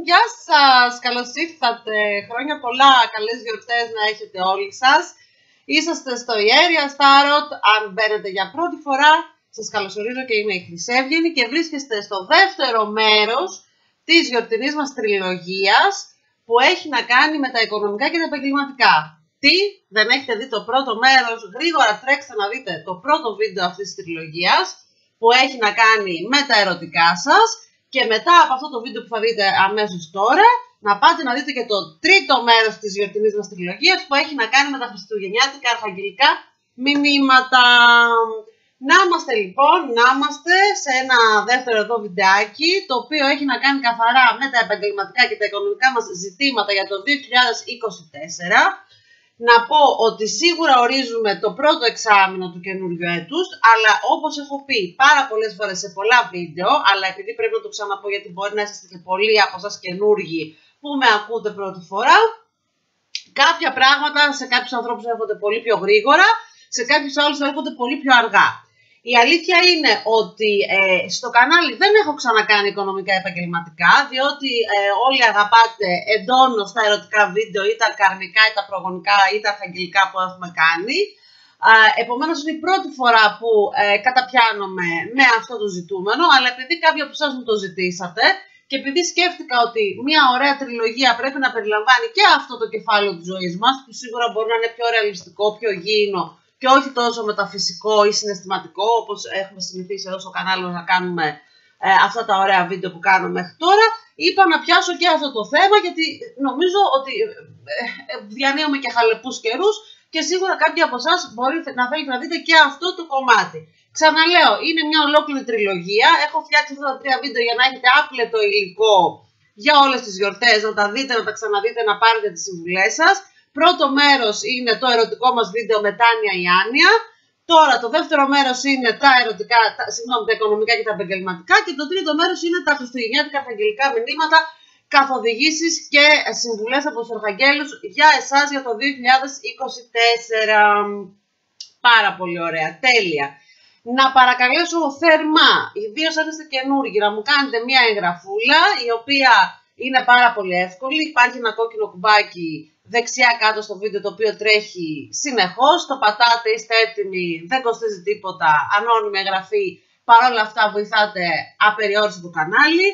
Γεια σας, καλώς ήρθατε. Χρόνια πολλά, καλές γιορτές να έχετε όλοι σας. Είσαστε στο Ιέρια Στάροτ. Αν μπαίνετε για πρώτη φορά, σας καλωσορίζω και είμαι η Χρυσέβγενη και βρίσκεστε στο δεύτερο μέρος της γιορτινής μας τριλογίας που έχει να κάνει με τα οικονομικά και τα επαγγελματικά. Τι, δεν έχετε δει το πρώτο μέρος? Γρήγορα τρέξτε να δείτε το πρώτο βίντεο αυτής της τριλογίας που έχει να κάνει με τα ερωτικά σας και μετά από αυτό το βίντεο που θα δείτε αμέσως τώρα να πάτε να δείτε και το τρίτο μέρος της γιορτινής μας τριλογίας που έχει να κάνει με τα χριστουγεννιάτικα αρχαγγελικά μηνύματα. Να είμαστε λοιπόν, σε ένα δεύτερο εδώ βιντεάκι το οποίο έχει να κάνει καθαρά με τα επαγγελματικά και τα οικονομικά μας ζητήματα για το 2024. Να πω ότι σίγουρα ορίζουμε το πρώτο εξάμηνο του καινούριου έτους, αλλά όπως έχω πει πάρα πολλές φορές σε πολλά βίντεο, αλλά επειδή πρέπει να το ξαναπώ γιατί μπορεί να είστε και πολλοί από εσάς καινούργοι που με ακούτε πρώτη φορά, κάποια πράγματα σε κάποιους ανθρώπους έρχονται πολύ πιο γρήγορα, σε κάποιους άλλους έρχονται πολύ πιο αργά. Η αλήθεια είναι ότι στο κανάλι δεν έχω ξανακάνει οικονομικά επαγγελματικά, διότι όλοι αγαπάτε εντόνως τα ερωτικά βίντεο ή τα καρμικά ή τα προγονικά ή τα αρχαγγελικά που έχουμε κάνει. Επομένως είναι η πρώτη φορά που καταπιάνομαι με αυτό το ζητούμενο, αλλά επειδή κάποιοι από εσάς μου το ζητήσατε και επειδή σκέφτηκα ότι μια ωραία τριλογία πρέπει να περιλαμβάνει και αυτό το κεφάλαιο της ζωής μας, που σίγουρα μπορεί να είναι πιο ρεαλιστικό, πιο γήινο, και όχι τόσο μεταφυσικό ή συναισθηματικό, όπως έχουμε συνηθίσει εδώ στο κανάλι να κάνουμε αυτά τα ωραία βίντεο που κάνουμε μέχρι τώρα. Είπα να πιάσω και αυτό το θέμα, γιατί νομίζω ότι διανύουμε και χαλεπούς καιρούς και σίγουρα κάποιοι από εσάς μπορείτε να θέλετε να δείτε και αυτό το κομμάτι. Ξαναλέω, είναι μια ολόκληρη τριλογία. Έχω φτιάξει αυτά τα τρία βίντεο για να έχετε άπλετο υλικό για όλες τις γιορτές, να τα δείτε, να τα ξαναδείτε, να πάρετε τις συμβουλές σας. Πρώτο μέρος είναι το ερωτικό μας βίντεο με Τάνια Ιάννια. Τώρα το δεύτερο μέρος είναι τα οικονομικά και τα επαγγελματικά. Και το τρίτο μέρος είναι τα χριστουγεννιάτικα αρχαγγελικά μηνύματα, καθοδηγήσεις και συμβουλές από τους αρχαγγέλους για εσάς για το 2024. Πάρα πολύ ωραία, τέλεια. Να παρακαλέσω θερμά, ιδίως αν είστε καινούργοι, να μου κάνετε μια εγγραφούλα, η οποία είναι πάρα πολύ εύκολη. Υπάρχει ένα κόκκινο κουμπάκι δεξιά κάτω στο βίντεο το οποίο τρέχει συνεχώς. Το πατάτε, είστε έτοιμοι, δεν κοστίζει τίποτα, ανώνυμη εγγραφή. Παρόλα αυτά βοηθάτε απεριόριστο το κανάλι.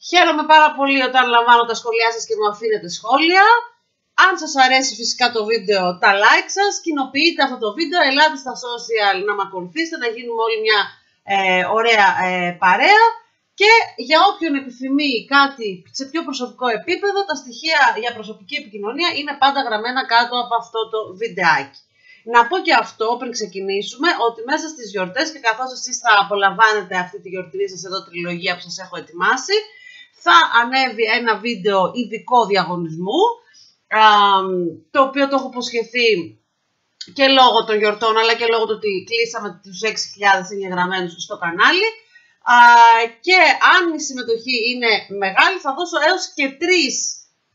Χαίρομαι πάρα πολύ όταν λαμβάνω τα σχόλιά σας και μου αφήνετε σχόλια. Αν σας αρέσει φυσικά το βίντεο, τα like σας, κοινοποιείτε αυτό το βίντεο, ελάτε στα social να με ακολουθήσετε, να γίνουμε όλοι μια ωραία παρέα. Και για όποιον επιθυμεί κάτι σε πιο προσωπικό επίπεδο, τα στοιχεία για προσωπική επικοινωνία είναι πάντα γραμμένα κάτω από αυτό το βιντεάκι. Να πω και αυτό πριν ξεκινήσουμε, ότι μέσα στις γιορτές και καθώς εσείς θα απολαμβάνετε αυτή τη γιορτινή σας εδώ τριλογία που σας έχω ετοιμάσει, θα ανέβει ένα βίντεο ειδικό διαγωνισμού, το οποίο το έχω υποσχεθεί και λόγω των γιορτών, αλλά και λόγω του ότι κλείσαμε τους 6.000 εγγεγραμμένους στο κανάλι. Και αν η συμμετοχή είναι μεγάλη θα δώσω έως και 3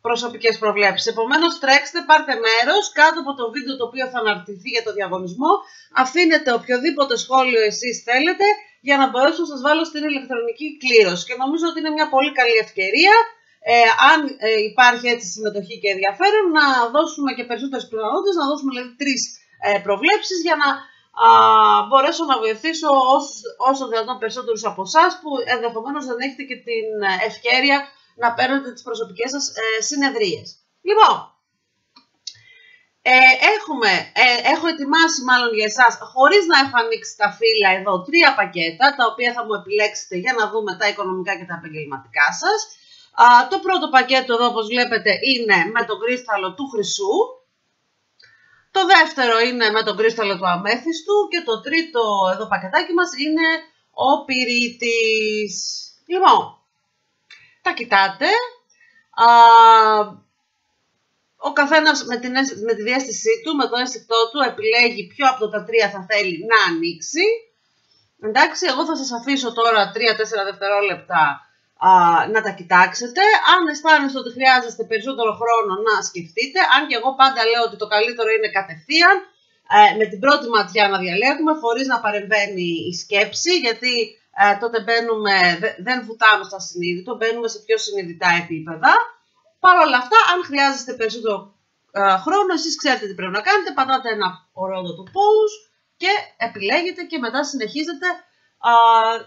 προσωπικές προβλέψεις. Επομένως τρέξτε, πάρτε μέρος κάτω από το βίντεο το οποίο θα αναρτηθεί για το διαγωνισμό. Αφήνετε οποιοδήποτε σχόλιο εσείς θέλετε για να μπορέσω να σας βάλω στην ηλεκτρονική κλήρωση. Και νομίζω ότι είναι μια πολύ καλή ευκαιρία, αν υπάρχει έτσι συμμετοχή και ενδιαφέρον, να δώσουμε και περισσότερες πιθανότητες, να δώσουμε δηλαδή 3 προβλέψεις για να μπορέσω να βοηθήσω όσο δυνατόν περισσότερους από εσάς που ενδεχομένως δεν έχετε και την ευκαιρία να παίρνετε τις προσωπικές σας συνεδρίες. Λοιπόν, έχω ετοιμάσει μάλλον για εσάς, χωρίς να έχω ανοίξει τα φύλλα εδώ, 3 πακέτα, τα οποία θα μου επιλέξετε για να δούμε τα οικονομικά και τα επαγγελματικά σας. Το πρώτο πακέτο εδώ, όπως βλέπετε, είναι με τον κρίσταλο του χρυσού. Το δεύτερο είναι με τον κρίσταλο του αμέθιστου και το τρίτο εδώ πακετάκι μας είναι ο πυρίτης. Λοιπόν, τα κοιτάτε. Ο καθένας με τη διαίσθησή του, με το ένστικτό του επιλέγει ποιο από τα 3 θα θέλει να ανοίξει. Εντάξει, εγώ θα σας αφήσω τώρα 3-4 δευτερόλεπτα να τα κοιτάξετε. Αν αισθάνεστε ότι χρειάζεστε περισσότερο χρόνο να σκεφτείτε, αν και εγώ πάντα λέω ότι το καλύτερο είναι κατευθείαν, με την πρώτη ματιά να διαλέγουμε, χωρίς να παρεμβαίνει η σκέψη, γιατί τότε δεν βουτάμε στα συνείδητο, μπαίνουμε σε πιο συνειδητά επίπεδα. Παρ' όλα αυτά, αν χρειάζεστε περισσότερο χρόνο, εσείς ξέρετε τι πρέπει να κάνετε, πατάτε ένα ορότατο pause και επιλέγετε και μετά συνεχίζετε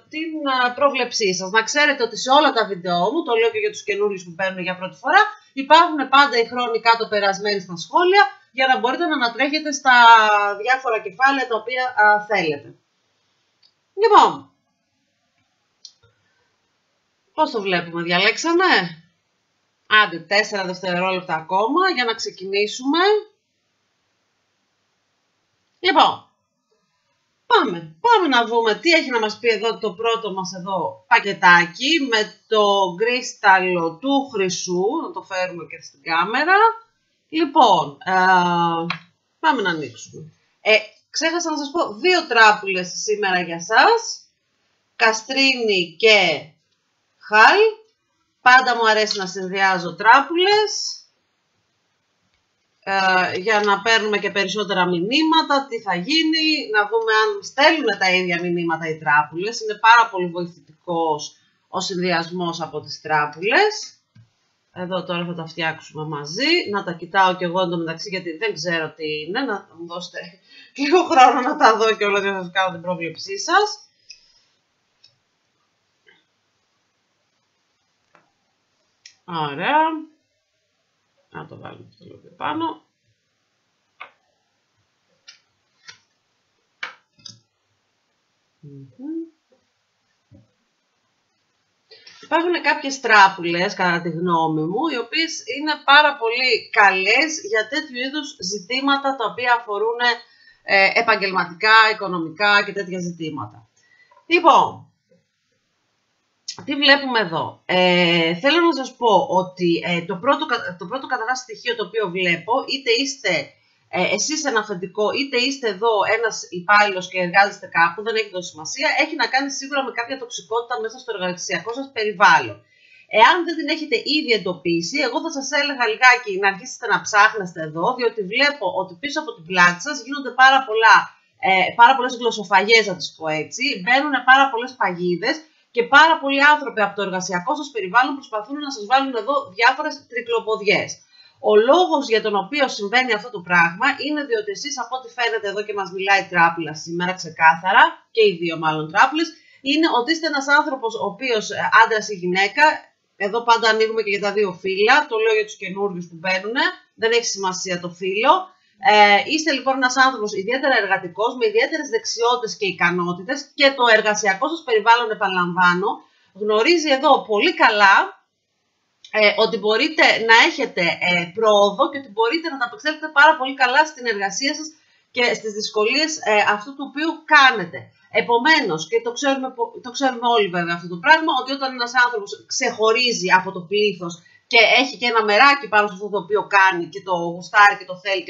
την πρόβλεψή σας. Να ξέρετε ότι σε όλα τα βίντεο μου, το λέω και για τους καινούριους που μπαίνουν για πρώτη φορά, υπάρχουν πάντα οι χρόνοι κάτω περασμένοι στα σχόλια για να μπορείτε να ανατρέχετε στα διάφορα κεφάλαια τα οποία θέλετε. Λοιπόν, πώς το βλέπουμε, διαλέξαμε? Άντε, 4 δευτερόλεπτα ακόμα για να ξεκινήσουμε. Λοιπόν, πάμε να δούμε τι έχει να μας πει εδώ το πρώτο μας εδώ πακετάκι με το κρίσταλλο του χρυσού. Να το φέρουμε και στην κάμερα. Λοιπόν, πάμε να ανοίξουμε. Ξέχασα να σας πω 2 τράπουλες σήμερα για σας. Καστρίνη και χάλ. Πάντα μου αρέσει να συνδυάζω τράπουλες για να παίρνουμε και περισσότερα μηνύματα, τι θα γίνει, να δούμε αν στέλνουν τα ίδια μηνύματα οι τράπουλες. Είναι πάρα πολύ βοηθητικός ο συνδυασμός από τις τράπουλες. Εδώ τώρα θα τα φτιάξουμε μαζί, να τα κοιτάω και εγώ εντωμεταξύ γιατί δεν ξέρω τι είναι, να μου δώσετε λίγο χρόνο να τα δω και όλα για να σας κάνω την πρόβλεψή σας. Ωραία. Να το βάλουμε αυτό λίγο πιο πάνω. Υπάρχουν κάποιες τράπουλες, κατά τη γνώμη μου, οι οποίες είναι πάρα πολύ καλές για τέτοιου είδους ζητήματα τα οποία αφορούν επαγγελματικά, οικονομικά και τέτοια ζητήματα. Λοιπόν, τι βλέπουμε εδώ? Θέλω να σας πω ότι το πρώτο καταρχάς στοιχείο το οποίο βλέπω, είτε είστε εσείς ένα αφεντικό, είτε είστε εδώ ένας υπάλληλος και εργάζεστε κάπου, δεν έχει τόσο σημασία, έχει να κάνει σίγουρα με κάποια τοξικότητα μέσα στο εργασιακό σας περιβάλλον. Εάν δεν την έχετε ήδη εντοπίσει, εγώ θα σας έλεγα λιγάκι να αρχίσετε να ψάχνεστε εδώ, διότι βλέπω ότι πίσω από την πλάτη σας γίνονται πάρα πολλές γλωσσοφαγές, να τις πω έτσι, μπαίνουν πάρα πολλές παγίδες και πάρα πολλοί άνθρωποι από το εργασιακό σας περιβάλλον προσπαθούν να σας βάλουν εδώ διάφορες τρικλοποδιές. Ο λόγος για τον οποίο συμβαίνει αυτό το πράγμα είναι διότι εσείς, από ό,τι φαίνεται εδώ και μας μιλάει η τράπουλα σήμερα ξεκάθαρα, και οι δύο μάλλον τράπουλες, είναι ότι είστε ένας άνθρωπος ο οποίος άντρας ή γυναίκα, εδώ πάντα ανοίγουμε και για τα δύο φύλλα, το λέω για τους καινούριους που μπαίνουν, δεν έχει σημασία το φύλλο. Είστε λοιπόν ένας άνθρωπος ιδιαίτερα εργατικός, με ιδιαίτερες δεξιότητες και ικανότητες και το εργασιακό σας περιβάλλον, επαναλαμβάνω, γνωρίζει εδώ πολύ καλά ότι μπορείτε να έχετε πρόοδο και ότι μπορείτε να τα απεξέλθετε πάρα πολύ καλά στην εργασία σας και στις δυσκολίες αυτού του οποίου κάνετε. Επομένως, και το ξέρουμε όλοι βέβαια αυτό το πράγμα, ότι όταν ένας άνθρωπος ξεχωρίζει από το πλήθος και έχει και ένα μεράκι πάνω σε αυτό το οποίο κάνει και το γουστάρει και το θέλει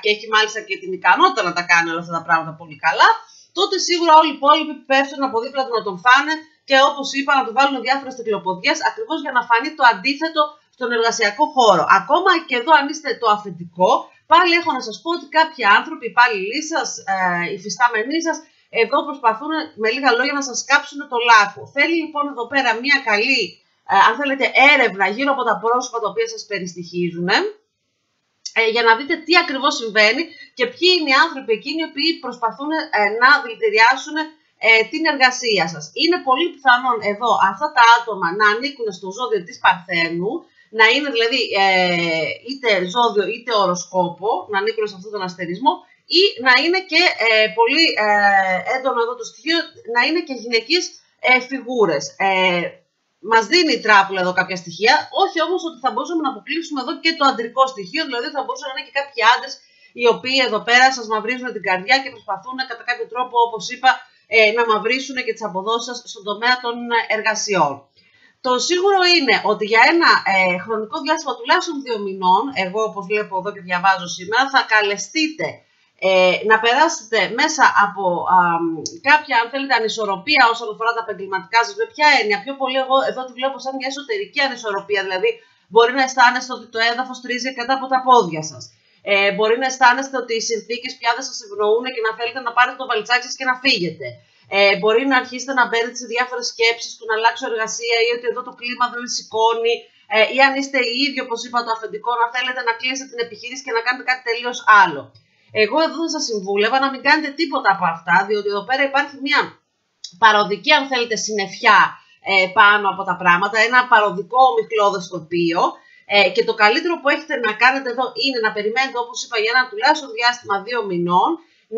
και έχει μάλιστα και την ικανότητα να τα κάνει όλα αυτά τα πράγματα πολύ καλά, τότε σίγουρα όλοι οι υπόλοιποι πέφτουν από δίπλα του να τον φάνε και όπως είπα να του βάλουν διάφορες τρικλοποδιές ακριβώς για να φανεί το αντίθετο στον εργασιακό χώρο. Ακόμα και εδώ αν είστε το αφεντικό, πάλι έχω να σας πω ότι κάποιοι άνθρωποι, οι υπάλληλοι σας, οι φυστάμενοι σας, εδώ προσπαθούν με λίγα λόγια να σας κάψουν το λάκκο. Θέλει λοιπόν εδώ πέρα μια καλή, αν θέλετε, έρευνα γύρω από τα πρόσωπα τα οποία σας περιστοιχίζουν, για να δείτε τι ακριβώς συμβαίνει και ποιοι είναι οι άνθρωποι εκείνοι οι οποίοι προσπαθούν να δηλητηριάσουν την εργασία σας. Είναι πολύ πιθανόν εδώ αυτά τα άτομα να ανήκουν στο ζώδιο της Παρθένου, να είναι δηλαδή είτε ζώδιο είτε οροσκόπο, να ανήκουν σε αυτόν τον αστερισμό, ή να είναι και πολύ έντονο εδώ το στοιχείο, να είναι και γυναικείς φιγούρες. Μας δίνει η τράπουλα εδώ κάποια στοιχεία, όχι όμως ότι θα μπορούσαμε να αποκλείσουμε εδώ και το αντρικό στοιχείο, δηλαδή θα μπορούσαν να είναι και κάποιοι άντρες οι οποίοι εδώ πέρα σας μαυρίζουν την καρδιά και προσπαθούν κατά κάποιο τρόπο, όπως είπα, να μαυρίσουν και τις αποδόσεις σας στον τομέα των εργασιών. Το σίγουρο είναι ότι για ένα χρονικό διάστημα τουλάχιστον 2 μηνών, εγώ όπως βλέπω εδώ και διαβάζω σήμερα, θα καλεστείτε να περάσετε μέσα από κάποια, αν θέλετε, ανισορροπία όσον αφορά τα επαγγελματικά σας. Με ποια έννοια? Πιο πολύ εγώ εδώ τη βλέπω σαν μια εσωτερική ανισορροπία, δηλαδή μπορεί να αισθάνεστε ότι το έδαφος τρίζει κάτω από τα πόδια σας. Μπορεί να αισθάνεστε ότι οι συνθήκες πια δεν σας ευνοούν και να θέλετε να πάρετε το βαλιτσάκι σας και να φύγετε. Μπορεί να αρχίσετε να μπαίνετε σε διάφορες σκέψεις του να αλλάξω εργασία ή ότι εδώ το κλίμα δεν σηκώνει. Ή αν είστε οι ίδιοι, όπως είπα, το αφεντικό, να θέλετε να κλείσετε την επιχείρηση και να κάνετε κάτι τελείως άλλο. Εγώ εδώ θα σας συμβούλευα να μην κάνετε τίποτα από αυτά, διότι εδώ πέρα υπάρχει μια παροδική, αν θέλετε, συννεφιά πάνω από τα πράγματα, ένα παροδικό ομιχλώδες τοπίο. Και το καλύτερο που έχετε να κάνετε εδώ είναι να περιμένετε, όπως είπα, για ένα τουλάχιστον διάστημα 2 μηνών,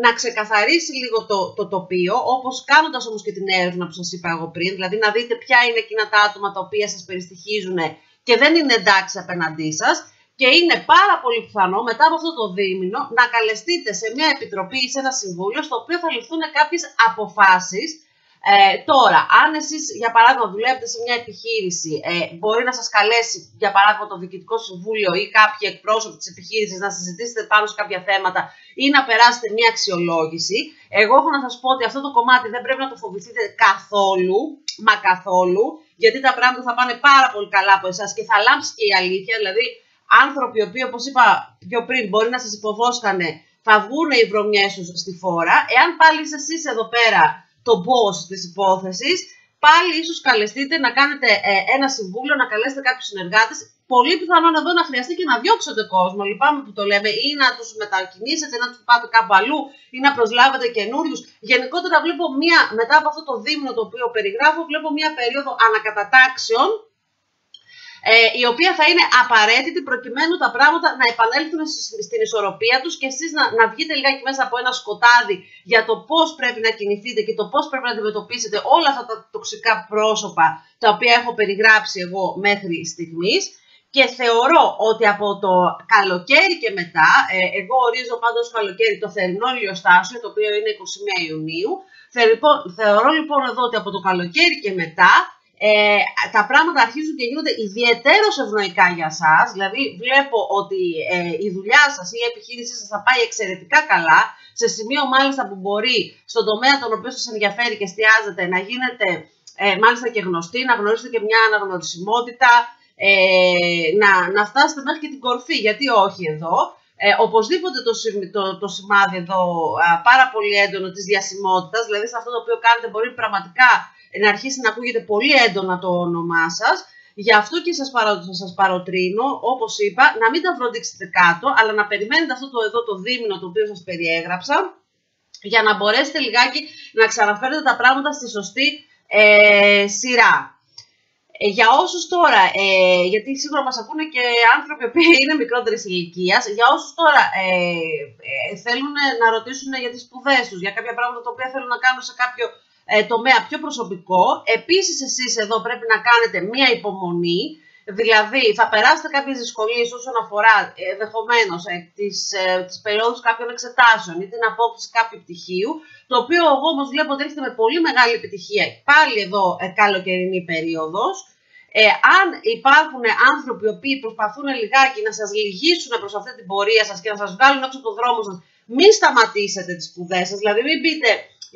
να ξεκαθαρίσει λίγο το τοπίο, όπως κάνοντας όμως και την έρευνα που σας είπα εγώ πριν, δηλαδή να δείτε ποια είναι εκείνα τα άτομα τα οποία σας περιστοιχίζουν και δεν είναι εντάξει απέναντί σας. Και είναι πάρα πολύ πιθανό μετά από αυτό το δίμηνο να καλεστείτε σε μια επιτροπή ή σε ένα συμβούλιο στο οποίο θα ληφθούν κάποιες αποφάσεις. Τώρα, αν εσείς για παράδειγμα δουλεύετε σε μια επιχείρηση, μπορεί να σας καλέσει για παράδειγμα το Διοικητικό Συμβούλιο ή κάποιοι εκπρόσωποι της επιχείρησης να συζητήσετε πάνω σε κάποια θέματα ή να περάσετε μια αξιολόγηση. Εγώ έχω να σας πω ότι αυτό το κομμάτι δεν πρέπει να το φοβηθείτε καθόλου, μα καθόλου, γιατί τα πράγματα θα πάνε πάρα πολύ καλά από εσάς και θα λάμψει και η αλήθεια. Δηλαδή, άνθρωποι οι οποίοι, όπως είπα πιο πριν, μπορεί να σας υποβόσκανε, θα βγουν οι βρωμιές τους στη φόρα. Εάν πάλι είστε εσείς εδώ πέρα το boss της υπόθεσης, πάλι ίσως καλεστείτε να κάνετε ένα συμβούλιο, να καλέσετε κάποιους συνεργάτες. Πολύ πιθανόν εδώ να χρειαστεί και να διώξετε κόσμο, λυπάμαι που το λέμε, ή να τους μετακινήσετε, να τους πάτε κάπου αλλού, ή να προσλάβετε καινούριους. Γενικότερα βλέπω μετά από αυτό το δίμηνο το οποίο περιγράφω, βλέπω μια περίοδο ανακατατάξεων, η οποία θα είναι απαραίτητη προκειμένου τα πράγματα να επανέλθουν στην ισορροπία τους και εσείς να βγείτε λιγάκι μέσα από ένα σκοτάδι για το πώς πρέπει να κινηθείτε και το πώς πρέπει να αντιμετωπίσετε όλα αυτά τα τοξικά πρόσωπα τα οποία έχω περιγράψει εγώ μέχρι στιγμής. Και θεωρώ ότι από το καλοκαίρι και μετά, εγώ ορίζω πάντως καλοκαίρι το θερινό ηλιοστάσιο, το οποίο είναι 21 Ιουνίου, θεωρώ λοιπόν εδώ ότι από το καλοκαίρι και μετά, τα πράγματα αρχίζουν και γίνονται ιδιαιτέρως ευνοϊκά για σας. Δηλαδή βλέπω ότι η δουλειά σας ή η επιχείρησή σας θα πάει εξαιρετικά καλά, σε σημείο μάλιστα που μπορεί στον τομέα τον οποίο σας ενδιαφέρει και εστιάζετε να γίνετε μάλιστα και γνωστοί, να γνωρίσετε και μια αναγνωρισιμότητα, να φτάσετε μέχρι και την κορφή, γιατί όχι εδώ. Οπωσδήποτε το σημάδι εδώ πάρα πολύ έντονο της διασημότητας, δηλαδή σε αυτό το οποίο κάνετε μπορεί πραγματικά να αρχίσει να ακούγεται πολύ έντονα το όνομά σας. Γι' αυτό και σας παροτρύνω, όπως είπα, να μην τα βροντίξετε κάτω, αλλά να περιμένετε αυτό το δίμηνο το οποίο σας περιέγραψα, για να μπορέσετε λιγάκι να ξαναφέρετε τα πράγματα στη σωστή σειρά. Για όσους τώρα, γιατί σίγουρα μας ακούνε και άνθρωποι που είναι μικρότερης ηλικίας, για όσους τώρα θέλουν να ρωτήσουν για τις σπουδές τους, για κάποια πράγματα τα οποία θέλουν να κάνουν σε κάποιο τομέα πιο προσωπικό, επίσης εσείς εδώ πρέπει να κάνετε μία υπομονή, δηλαδή θα περάσετε κάποιες δυσκολίες όσον αφορά ενδεχομένως τις περιόδους κάποιων εξετάσεων ή την απόκτηση κάποιου πτυχίου, το οποίο εγώ όμως βλέπω ότι έρχεται με πολύ μεγάλη επιτυχία πάλι εδώ καλοκαιρινή περίοδος. Αν υπάρχουν άνθρωποι οι οποίοι προσπαθούν λιγάκι να σας λυγίσουν προς αυτή την πορεία σας και να σας βγάλουν έξω από τον δρόμο σας, μην σταματήσετε τις σπουδές σας. Δηλαδή μην πείτε,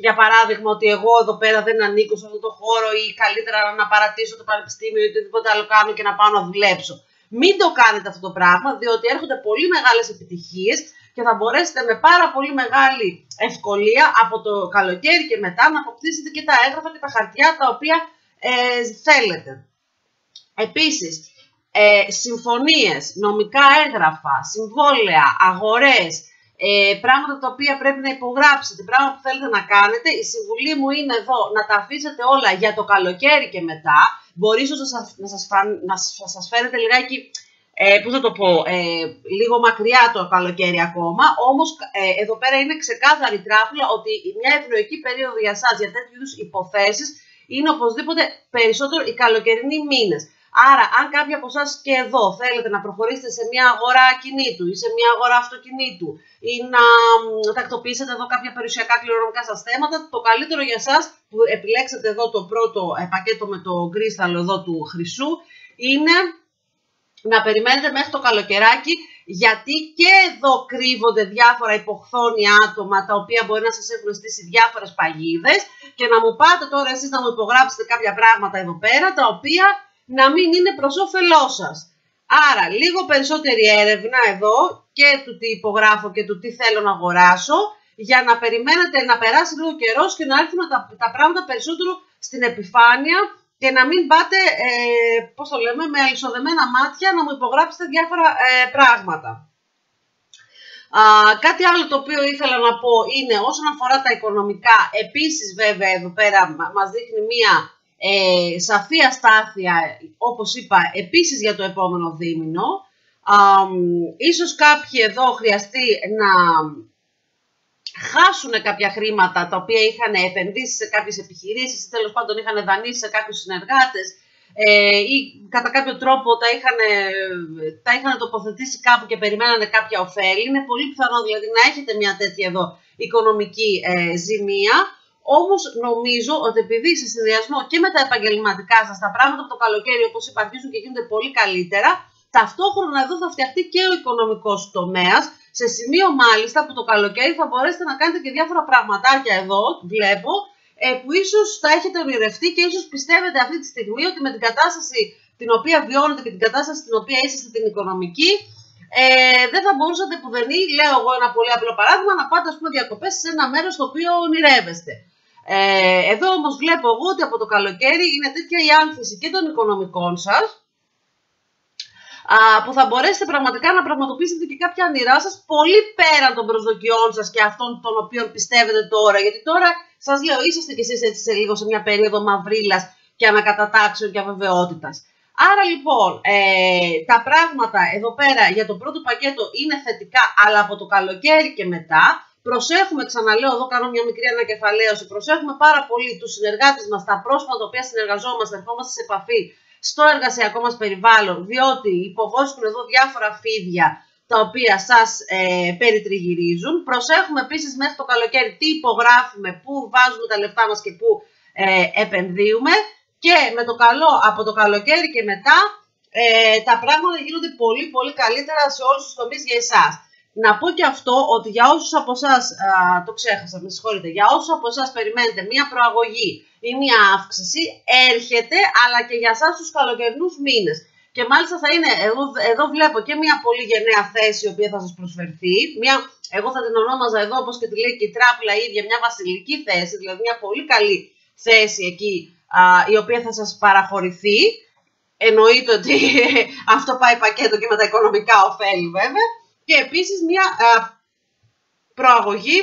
για παράδειγμα, ότι εγώ εδώ πέρα δεν ανήκω σε αυτό το χώρο ή καλύτερα να παρατήσω το πανεπιστήμιο ή οτιδήποτε άλλο κάνω και να πάω να δουλέψω. Μην το κάνετε αυτό το πράγμα, διότι έρχονται πολύ μεγάλες επιτυχίες και θα μπορέσετε με πάρα πολύ μεγάλη ευκολία από το καλοκαίρι και μετά να αποκτήσετε και τα έγγραφα και τα χαρτιά τα οποία θέλετε. Επίσης, συμφωνίες, νομικά έγγραφα, συμβόλαια, αγορές, πράγματα τα οποία πρέπει να υπογράψετε, πράγματα που θέλετε να κάνετε, η συμβουλή μου είναι εδώ να τα αφήσετε όλα για το καλοκαίρι και μετά. Μπορεί ίσως να σας φαίνεται λιγάκι, πώς θα το πω, λίγο μακριά το καλοκαίρι ακόμα, όμως εδώ πέρα είναι ξεκάθαρη τράπουλα ότι μια ευνοϊκή περίοδο για εσάς για τέτοιου είδους υποθέσεις είναι οπωσδήποτε περισσότερο οι καλοκαιρινοί μήνες. Άρα, αν κάποιοι από εσάς και εδώ θέλετε να προχωρήσετε σε μια αγορά ακινήτου ή σε μια αγορά αυτοκινήτου ή να τακτοποιήσετε εδώ κάποια περιουσιακά κληρονομικά σας θέματα, το καλύτερο για εσάς που επιλέξετε εδώ το πρώτο πακέτο με το κρίσταλο εδώ του χρυσού είναι να περιμένετε μέχρι το καλοκαιράκι, γιατί και εδώ κρύβονται διάφορα υποχθόνια άτομα τα οποία μπορεί να σας έχουν στήσει διάφορες παγίδες και να μου πάτε τώρα εσείς να μου υπογράψετε κάποια πράγματα εδώ πέρα τα οποία να μην είναι προς όφελός σας. Άρα, λίγο περισσότερη έρευνα εδώ και του τι υπογράφω και του τι θέλω να αγοράσω, για να περιμένετε να περάσει λίγο καιρός και να έρθουν τα πράγματα περισσότερο στην επιφάνεια και να μην πάτε, πώς το λέμε, με αλυσοδεμένα μάτια να μου υπογράψετε διάφορα πράγματα. Κάτι άλλο το οποίο ήθελα να πω είναι όσον αφορά τα οικονομικά, επίσης βέβαια εδώ πέρα μας δείχνει μία σαφή αστάθεια, όπως είπα, επίσης για το επόμενο δίμηνο. Ίσως κάποιοι εδώ χρειαστεί να χάσουν κάποια χρήματα τα οποία είχαν επενδύσει σε κάποιες επιχειρήσεις ή τέλος πάντων είχαν δανείσει σε κάποιους συνεργάτες ή κατά κάποιο τρόπο τα είχαν τοποθετήσει κάπου και περιμένανε κάποια ωφέλη. Είναι πολύ πιθανό δηλαδή να έχετε μια τέτοια εδώ οικονομική ζημία. Όμως νομίζω ότι επειδή σε συνδυασμό και με τα επαγγελματικά σας τα πράγματα από το καλοκαίρι, όπως είπα, αρχίζουν και γίνονται πολύ καλύτερα, ταυτόχρονα εδώ θα φτιαχτεί και ο οικονομικός τομέας, σε σημείο μάλιστα που το καλοκαίρι θα μπορέσετε να κάνετε και διάφορα πραγματάκια εδώ, βλέπω, που ίσως τα έχετε ονειρευτεί και ίσως πιστεύετε αυτή τη στιγμή ότι με την κατάσταση την οποία βιώνετε και την κατάσταση την οποία είσαστε την οικονομική, δεν θα μπορούσατε πουδενή, λέω εγώ ένα πολύ απλό παράδειγμα, να πάτε ας πούμε διακοπές σε ένα μέρος το οποίο ονειρεύεστε. Εδώ όμως βλέπω εγώ ότι από το καλοκαίρι είναι τέτοια η άνθηση και των οικονομικών σας, που θα μπορέσετε πραγματικά να πραγματοποιήσετε και κάποια όνειρά σας πολύ πέραν των προσδοκιών σας και αυτών των οποίων πιστεύετε τώρα. Γιατί τώρα σας λέω, είσαστε κι εσείς έτσι σε λίγο σε μια περίοδο μαυρίλας και ανακατατάξεων και αβεβαιότητας. Άρα λοιπόν, τα πράγματα εδώ πέρα για το πρώτο πακέτο είναι θετικά, αλλά από το καλοκαίρι και μετά, προσέχουμε, ξαναλέω, εδώ κάνω μια μικρή ανακεφαλαίωση, προσέχουμε πάρα πολύ τους συνεργάτες μας, τα πρόσωπα τα οποία συνεργαζόμαστε, ερχόμαστε σε επαφή στο εργασιακό μας περιβάλλον, διότι υποβόσκουν εδώ διάφορα φίδια τα οποία σας περιτριγυρίζουν. Προσέχουμε επίσης μέχρι το καλοκαίρι τι υπογράφουμε, πού βάζουμε τα λεφτά μας και πού επενδύουμε. Και με το καλό, από το καλοκαίρι και μετά, τα πράγματα γίνονται πολύ πολύ καλύτερα σε όλους τους τομείς για εσάς. Να πω και αυτό ότι για όσους από εσάς, το ξέχασα, με συγχωρείτε, για όσους από εσάς περιμένετε μία προαγωγή ή μία αύξηση, έρχεται, αλλά και για εσάς τους καλοκαιρινούς μήνες. Και μάλιστα θα είναι, εδώ βλέπω και μία πολύ γενναία θέση η οποία θα σας προσφερθεί, εγώ θα την ονόμαζα εδώ όπως και τη λέει και η τράπουλα ίδια, μια βασιλική θέση, δηλαδή μια πολύ καλή θέση εκεί, η οποία θα σας παραχωρηθεί. Εννοείται ότι αυτό πάει πακέτο και με τα οικονομικά ωφέλη βέβαια. Και επίσης μια προαγωγή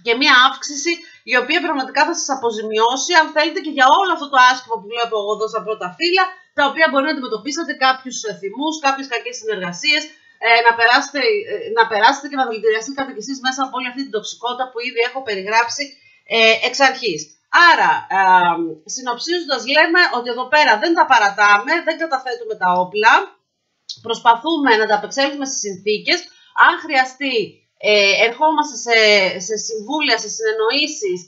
και μια αύξηση η οποία πραγματικά θα σας αποζημιώσει, αν θέλετε, και για όλο αυτό το άσχημα που βλέπω εγώ εδώ στα πρώτα φύλλα, τα οποία μπορεί να αντιμετωπίσετε κάποιους θυμούς, κάποιες κακές συνεργασίες, να περάσετε και να δηλητηριαστείτε κι εσείς μέσα από όλη αυτή την τοξικότητα που ήδη έχω περιγράψει εξ αρχής. Άρα, συνοψίζοντας, λέμε ότι εδώ πέρα δεν τα παρατάμε, δεν καταθέτουμε τα όπλα, προσπαθούμε να τα απεξέλθουμε στις συνθήκες. Αν χρειαστεί, ερχόμαστε σε συμβούλια, σε συνεννοήσεις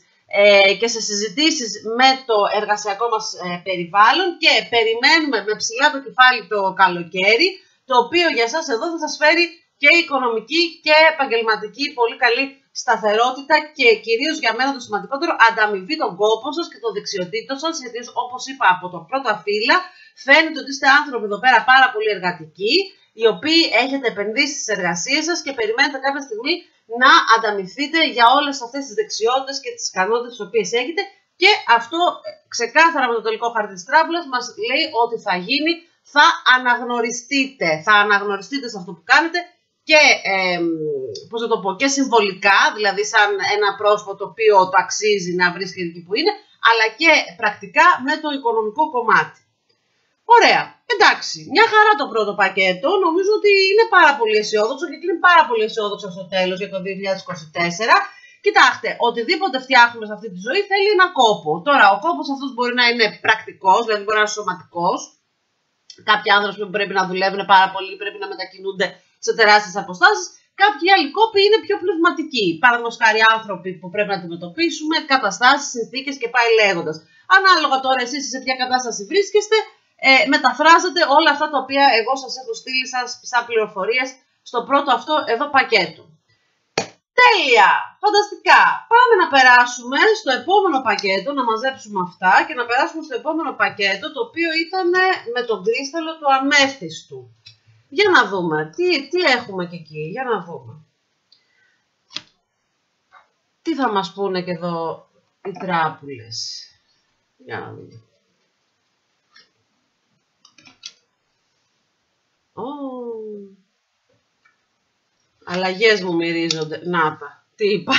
και σε συζητήσεις με το εργασιακό μας περιβάλλον και περιμένουμε με ψηλά το κεφάλι το καλοκαίρι, το οποίο για σας εδώ θα σας φέρει και οικονομική και επαγγελματική πολύ καλή σταθερότητα και κυρίως για μένα το σημαντικότερο, ανταμοιβή των κόπων σας και των δεξιοτήτων σας, γιατί όπως είπα από τα πρώτα φύλλα, φαίνεται ότι είστε άνθρωποι εδώ πέρα πάρα πολύ εργατικοί, οι οποίοι έχετε επενδύσει στις εργασίες σας και περιμένετε κάποια στιγμή να ανταμοιφθείτε για όλες αυτές τις δεξιότητες και τις ικανότητες τις οποίες έχετε, και αυτό ξεκάθαρα με το τελικό χαρτί της τράπουλας μας λέει ότι θα γίνει, θα αναγνωριστείτε σε αυτό που κάνετε και, και συμβολικά, δηλαδή σαν ένα πρόσωπο το οποίο το αξίζει να βρίσκεται εκεί που είναι, αλλά και πρακτικά με το οικονομικό κομμάτι. Ωραία, εντάξει, μια χαρά το πρώτο πακέτο, νομίζω ότι είναι πάρα πολύ αισιόδοξο και είναι πάρα πολύ αισιόδοξο στο τέλος για το 2024. Κοιτάξτε, οτιδήποτε φτιάχνουμε σε αυτή τη ζωή θέλει ένα κόπο. Τώρα, ο κόπος αυτός μπορεί να είναι πρακτικός, δηλαδή μπορεί να είναι σωματικός. Κάποιοι άνθρωποι που πρέπει να δουλεύουν πάρα πολύ, πρέπει να μετακινούνται σε τεράστιες αποστάσεις. Κάποιοι άλλοι κόποι είναι πιο πνευματικοί. Παραδείγματος χάρη άνθρωποι που πρέπει να αντιμετωπίσουμε, καταστάσεις, συνθήκες και πάει λέγοντας. Ανάλογα τώρα εσείς σε ποια κατάσταση βρίσκεστε, μεταφράζετε όλα αυτά τα οποία εγώ σας έχω στείλει σαν πληροφορίες στο πρώτο αυτό εδώ πακέτο. Τέλεια! Φανταστικά! Πάμε να περάσουμε στο επόμενο πακέτο, να μαζέψουμε αυτά και να περάσουμε στο επόμενο πακέτο, το οποίο ήταν με τον κρίσταλο του αμέθιστου. Για να δούμε, τι έχουμε και εκεί, για να δούμε. Τι θα μας πούνε και εδώ οι τράπουλες. Για να δούμε. Αλλαγές μου μυρίζονται. Να τα. Τι είπα.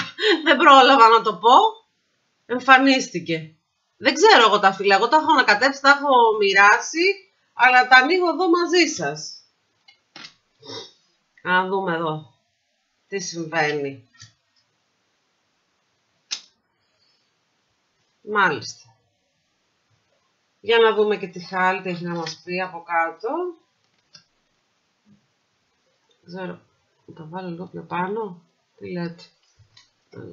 Δεν πρόλαβα να το πω. Εμφανίστηκε. Δεν ξέρω εγώ τα φύλλα. Εγώ τα έχω ανακατέψει, τα έχω μοιράσει. Αλλά τα ανοίγω εδώ μαζί σας. Να δούμε εδώ. Τι συμβαίνει. Μάλιστα. Για να δούμε και τι χάλτη έχει να μας πει από κάτω. Δεν ξέρω. Να το βάλω λίγο πιο πάνω. Τι λέτε.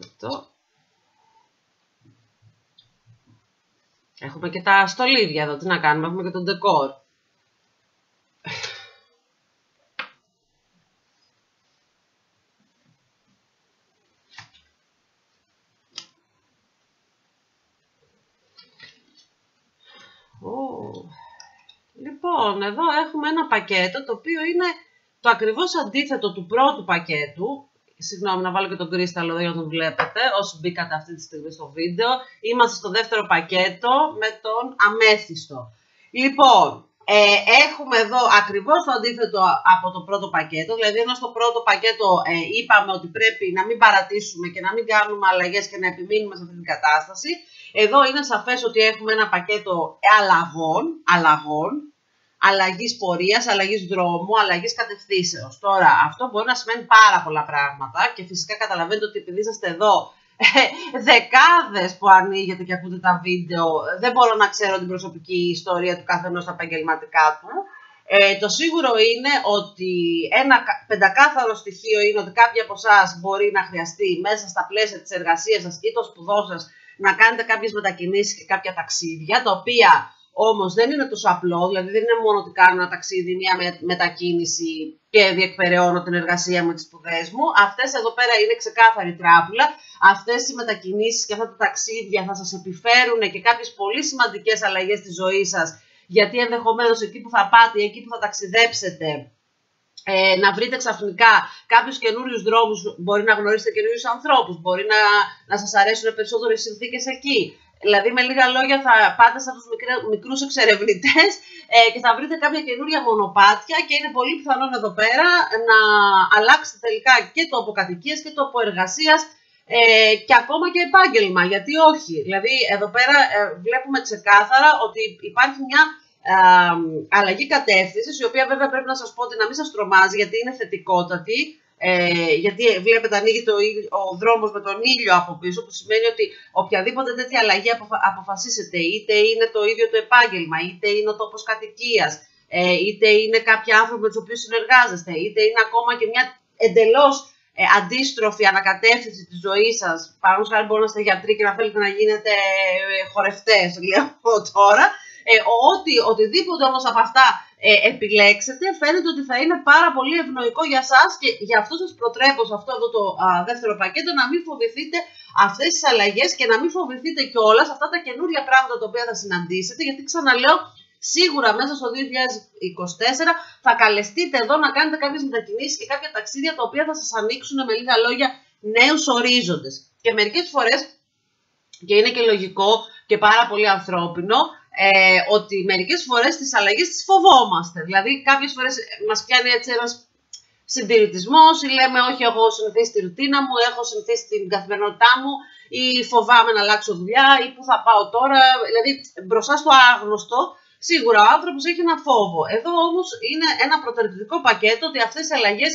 Αυτό. Έχουμε και τα στολίδια εδώ. Τι να κάνουμε. Έχουμε και τον ντεκόρ. Λοιπόν, εδώ έχουμε ένα πακέτο το οποίο είναι το ακριβώς αντίθετο του πρώτου πακέτου. Συγγνώμη, να βάλω και τον κρίσταλο εδώ για να τον βλέπετε, όσοι μπήκατε αυτή τη στιγμή στο βίντεο. Είμαστε στο δεύτερο πακέτο με τον αμέθιστο. Λοιπόν, έχουμε εδώ ακριβώς το αντίθετο από το πρώτο πακέτο. Δηλαδή, ενώ στο πρώτο πακέτο είπαμε ότι πρέπει να μην παρατήσουμε και να μην κάνουμε αλλαγές και να επιμείνουμε σε αυτή την κατάσταση. Εδώ είναι σαφές ότι έχουμε ένα πακέτο αλλαγών, αλλαγής πορείας, αλλαγής δρόμου, αλλαγής κατευθύνσεως. Τώρα, αυτό μπορεί να σημαίνει πάρα πολλά πράγματα και φυσικά καταλαβαίνετε ότι επειδή είσαστε εδώ δεκάδες που ανοίγετε και ακούτε τα βίντεο, δεν μπορώ να ξέρω την προσωπική ιστορία του καθενός στα επαγγελματικά του. Το σίγουρο είναι ότι ένα πεντακάθαρο στοιχείο είναι ότι κάποιοι από εσάς μπορεί να χρειαστεί μέσα στα πλαίσια της εργασίας σας ή των σπουδών σας να κάνετε κάποιες μετακινήσεις και κάποια ταξίδια, τα οποία όμως δεν είναι τόσο απλό, δηλαδή δεν είναι μόνο ότι κάνω ένα ταξίδι, μια μετακίνηση και διεκπεραιώνω την εργασία μου, τις σπουδές μου. Αυτές εδώ πέρα είναι ξεκάθαρη τράπουλα. Αυτές οι μετακινήσεις και αυτά τα ταξίδια θα σας επιφέρουν και κάποιες πολύ σημαντικές αλλαγές στη ζωή σας, γιατί ενδεχομένως εκεί που θα πάτε, εκεί που θα ταξιδέψετε, να βρείτε ξαφνικά κάποιους καινούριους δρόμους, μπορεί να γνωρίσετε καινούριους ανθρώπους, μπορεί να σας αρέσουν περισσότερο οι συνθήκες εκεί. Δηλαδή, με λίγα λόγια, θα πάτε σαν τους μικρούς εξερευνητές και θα βρείτε κάποια καινούρια μονοπάτια και είναι πολύ πιθανόν εδώ πέρα να αλλάξετε τελικά και τόπο κατοικίας και τόπο εργασίας και ακόμα και επάγγελμα. Γιατί όχι. Δηλαδή, εδώ πέρα βλέπουμε ξεκάθαρα ότι υπάρχει μια αλλαγή κατεύθυνσης, η οποία βέβαια πρέπει να σας πω ότι να μην σας τρομάζει, γιατί είναι θετικότατη. Γιατί βλέπετε ανοίγει ο δρόμος με τον ήλιο από πίσω, που σημαίνει ότι οποιαδήποτε τέτοια αλλαγή αποφασίσετε, είτε είναι το ίδιο το επάγγελμα, είτε είναι ο τόπος κατοικίας, είτε είναι κάποιοι άνθρωποι με τους οποίους συνεργάζεστε, είτε είναι ακόμα και μια εντελώς αντίστροφη ανακατεύθυνση της ζωής σας. Παραδείγματος χάρη, μπορεί να είστε γιατροί και να θέλετε να γίνετε χορευτές, λέω τώρα. Οτιδήποτε όμως από αυτά επιλέξετε, φαίνεται ότι θα είναι πάρα πολύ ευνοϊκό για σας και γι' αυτό σας προτρέπω σε αυτό εδώ το δεύτερο πακέτο να μην φοβηθείτε αυτές τις αλλαγές και να μην φοβηθείτε κιόλας αυτά τα καινούρια πράγματα τα οποία θα συναντήσετε, γιατί ξαναλέω, σίγουρα μέσα στο 2024 θα καλεστείτε εδώ να κάνετε κάποιες μετακινήσεις και κάποια ταξίδια τα οποία θα σας ανοίξουν με λίγα λόγια νέους ορίζοντες. Και μερικές φορές, και είναι και λογικό και πάρα πολύ ανθρώπινο, ότι μερικές φορές τις αλλαγές τις φοβόμαστε. Δηλαδή κάποιες φορές μας πιάνει έτσι ένας συντηρητισμός ή λέμε όχι, εγώ έχω συνηθίσει τη ρουτίνα μου, έχω συνηθίσει την καθημερινότητά μου ή φοβάμαι να αλλάξω δουλειά ή πού θα πάω τώρα. Δηλαδή μπροστά στο άγνωστο σίγουρα ο άνθρωπος έχει ένα φόβο. Εδώ όμως είναι ένα προτεραιτητικό πακέτο ότι αυτές οι αλλαγές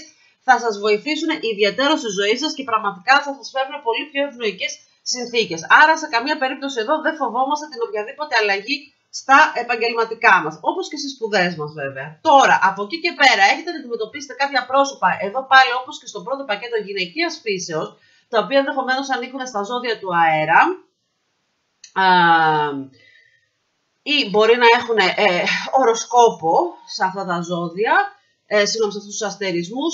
θα σας βοηθήσουν ιδιαίτερα στη ζωή σας και πραγματικά θα σας φέρουν πολύ πιο ευνοϊκές συνθήκες. Άρα σε καμία περίπτωση εδώ δεν φοβόμαστε την οποιαδήποτε αλλαγή στα επαγγελματικά μας, όπως και στις σπουδές μας βέβαια. Τώρα, από εκεί και πέρα έχετε να αντιμετωπίσετε κάποια πρόσωπα, εδώ πάλι όπως και στο πρώτο πακέτο γυναικείας φύσεως, τα οποία ενδεχομένως ανήκουν στα ζώδια του αέρα ή μπορεί να έχουν οροσκόπο σε αυτά τα ζώδια, σε αυτούς τους αστερισμούς.